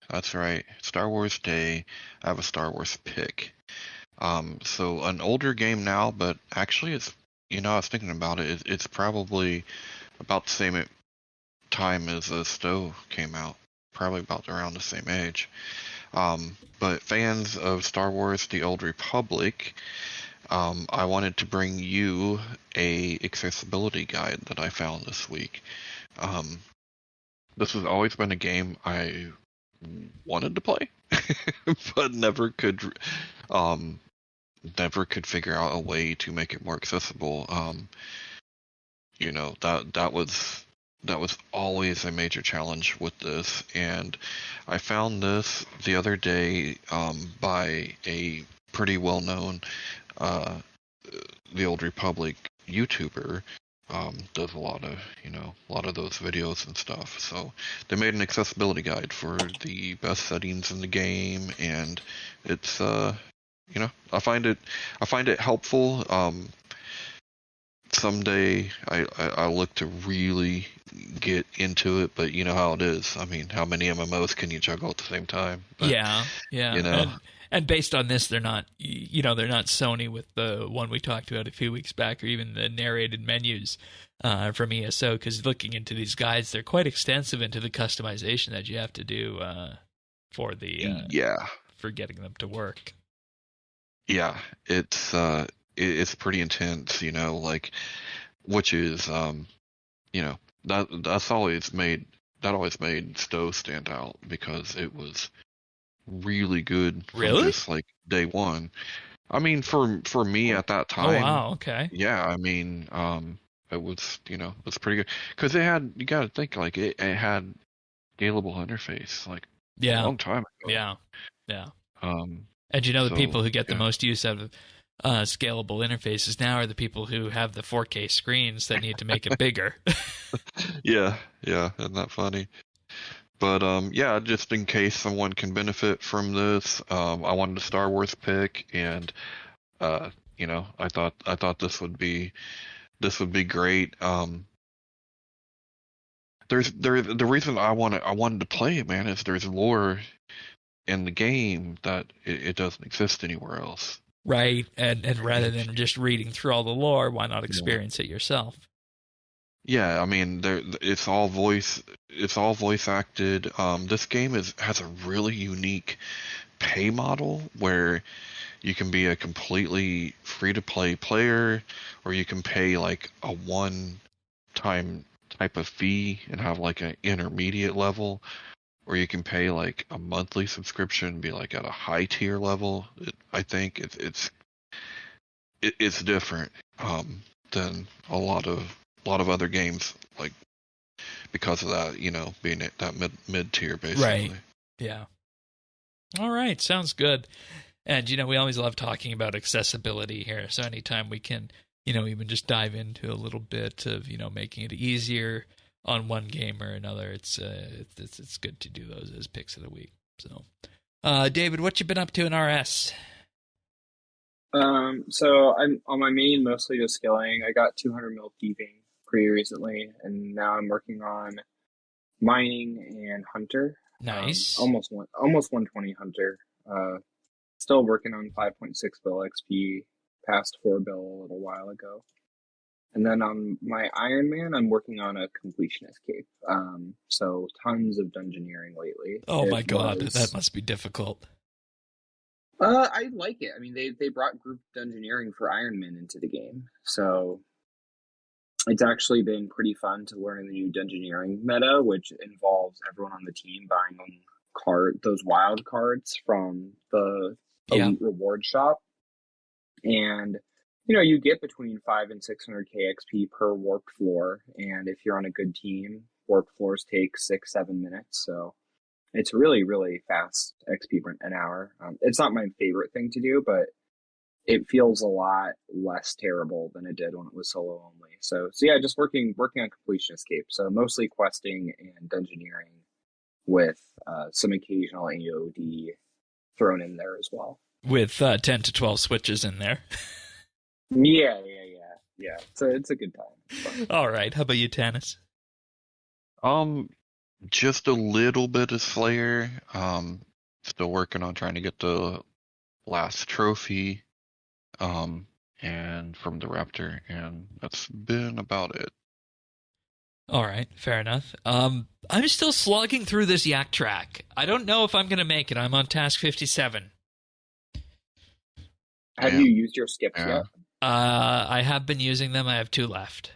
that's right, Star Wars Day, I have a Star Wars pick. So an older game now, but actually it's, I was thinking about it, it's probably about the same time as STO came out, probably about around the same age. But fans of Star Wars: The Old Republic, I wanted to bring you a accessibility guide that I found this week. This has always been a game I wanted to play, but never could figure out a way to make it more accessible. That was always a major challenge with this, and I found this the other day by a pretty well-known The Old Republic YouTuber. Does a lot of those videos and stuff. So they made an accessibility guide for the best settings in the game, and it's I find it helpful. Someday I look to really get into it, but you know how it is. I mean, how many MMOs can you juggle at the same time? But, yeah. And based on this, they're not Sony with the one we talked about a few weeks back, or even the narrated menus from ESO. Because looking into these guides, they're quite extensive into the customization that you have to do for getting them to work. Yeah, it's pretty intense, which is, that's always made made STO stand out because it was really good from Really? just like day one. I mean, for me at that time, Oh wow, okay. yeah, I mean, it was, it was pretty good because you got to think like it had scalable interface like a Yeah. long time ago. Yeah. Yeah. Um, And the so people who get the yeah, most use out of scalable interfaces now are the people who have the 4K screens that need to make it bigger. yeah, isn't that funny? But yeah, just in case someone can benefit from this, I wanted a Star Wars pick, and I thought this would be great. The reason I wanted to play it, man, is there's lore in the game that it doesn't exist anywhere else. Right. And rather than just reading through all the lore, why not Yeah. experience it yourself? Yeah, I mean, it's all voice acted. This game has a really unique pay model where you can be a completely free to play player, or you can pay like a one time type of fee and have like an intermediate level, or you can pay like a monthly subscription and be like at a high tier level. I think it's different than a lot of other games, like because of that, being at that mid tier basically. Right. Yeah. All right. Sounds good. And, we always love talking about accessibility here. So anytime we can, even just dive into a little bit of, making it easier on one game or another, it's good to do those as picks of the week. So, David, what you been up to in RS? So I'm on my main, mostly just skilling. I got 200 mil thieving pretty recently, and now I'm working on mining and hunter. Nice. Almost 120 hunter. Still working on 5.6 bill XP, past 4 bill a little while ago. And then on my Iron Man, I'm working on a completion escape. So tons of dungeoneering lately. Oh my God, that must be difficult. I like it. I mean, they brought group dungeoneering for Iron Man into the game, so it's actually been pretty fun to learn the new dungeoneering meta, which involves everyone on the team buying those wild cards from the Elite Reward Shop, and you get between 5 and 600k XP per warped floor, and if you're on a good team, warped floors take 6-7 minutes, so it's really, really fast XP an hour. It's not my favorite thing to do, but it feels a lot less terrible than it did when it was solo only. So yeah, just working on completion escape. So mostly questing and dungeoneering with some occasional AOD thrown in there as well. With 10 to 12 switches in there. Yeah. So it's a good time. All right. How about you, Tanis? Just a little bit of Slayer. Still working on trying to get the last trophy. And from the Raptor, and that's been about it. All right, fair enough. I'm still slogging through this yak track. I don't know if I'm going to make it. I'm on task 57. Have you used your skips yet? I have been using them. I have 2 left.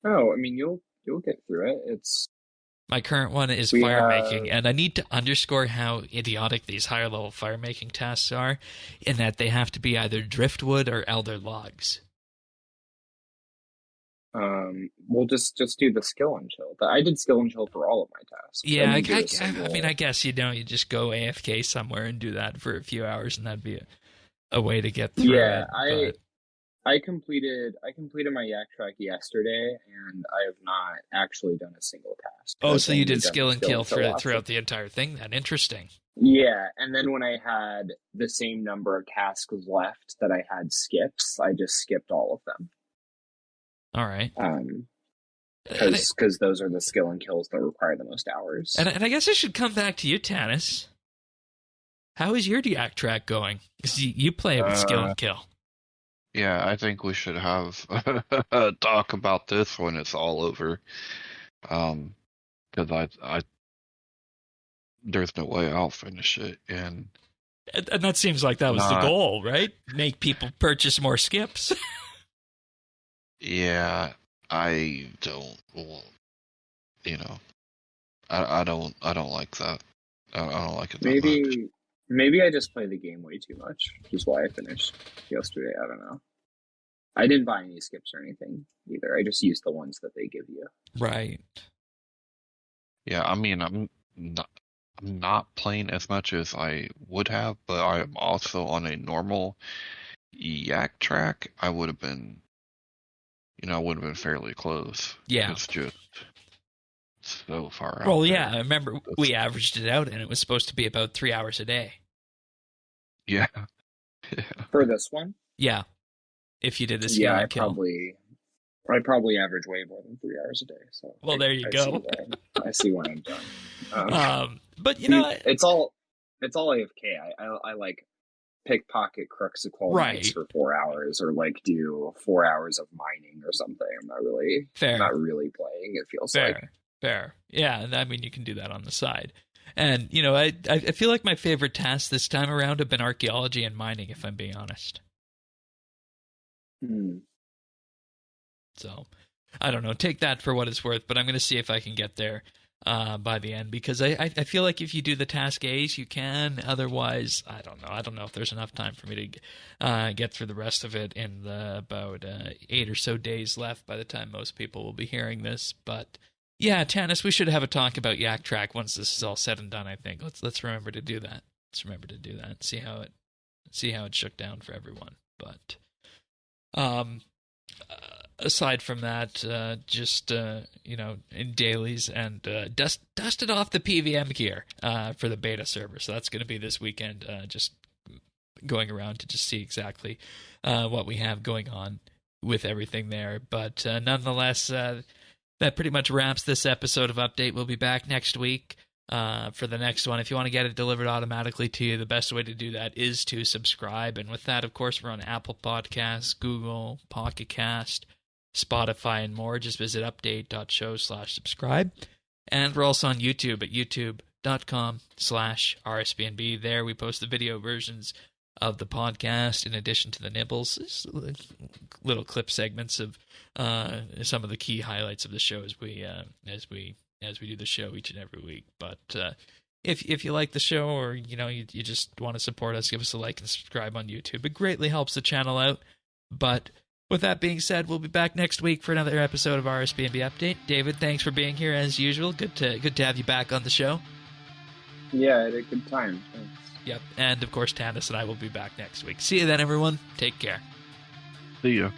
Oh, I mean, you'll get through it. It's my current one is fire making, and I need to underscore how idiotic these higher level fire making tasks are, in that they have to be either driftwood or elder logs. We'll just do the skill and chill. I did skill and chill for all of my tasks. Yeah, I guess you just go AFK somewhere and do that for a few hours, and that'd be a way to get through it. I completed my yak track yesterday, and I have not actually done a single task. Oh, so you did skill and kill throughout the entire thing then? Interesting. Yeah, and then when I had the same number of tasks left that I had skips, I just skipped all of them. All right. Because those are the skill and kills that require the most hours. And I guess I should come back to you, Tanis. How is your yak track going? Because you play it with skill and kill. Yeah, I think we should have a talk about this when it's all over. Because there's no way I'll finish it. And that seems like that was the goal, right? Make people purchase more skips. Yeah, I don't. Well, you know, I don't like that. I don't like it that much. Maybe I just play the game way too much, which is why I finished yesterday. I don't know. I didn't buy any skips or anything either. I just used the ones that they give you. Right. Yeah, I mean, I'm not playing as much as I would have, but I'm also on a normal yak track. I would have been, fairly close. Yeah. It's just so far out. Well, there. yeah, I remember we averaged it out, and it was supposed to be about 3 hours a day. Yeah. For this one? Yeah. If you did the skill and kill. I probably average way more than 3 hours a day. So well, there you go. I see when I'm done. But you know, it's all AFK. I like pickpocket crooks of qualities for 4 hours, or like do 4 hours of mining or something. I'm not really playing. It feels fair. Yeah, and I mean you can do that on the side. And you know, I feel like my favorite tasks this time around have been archaeology and mining, if I'm being honest. So, I don't know. Take that for what it's worth, but I'm going to see if I can get there by the end, because I feel like if you do the task A's, you can. Otherwise, I don't know. I don't know if there's enough time for me to get through the rest of it in the about 8 or so days left by the time most people will be hearing this. But yeah, Tanis, we should have a talk about Yak Track once this is all said and done. I think let's remember to do that. See how it shook down for everyone. But aside from that, just in dailies and dusted off the PVM gear for the beta server. So that's going to be this weekend. Just going around to just see exactly what we have going on with everything there. But nonetheless, that pretty much wraps this episode of Update. We'll be back next week for the next one. If you want to get it delivered automatically to you, the best way to do that is to subscribe. And with that, of course, we're on Apple Podcasts, Google, Pocket Cast, Spotify, and more. Just visit update.show/subscribe. And we're also on YouTube at youtube.com/RSBANDB. There we post the video versions of the podcast in addition to the nibbles, little clip segments of some of the key highlights of the show as we do the show each and every week. But if you like the show, or you just want to support us, give us a like and subscribe on YouTube. It greatly helps the channel out. But with that being said, we'll be back next week for another episode of RSBANDB Update. David, thanks for being here as usual. Good to have you back on the show. Yeah, I had a good time. Thanks. Yep, and of course, Tanis and I will be back next week. See you then, everyone. Take care. See ya.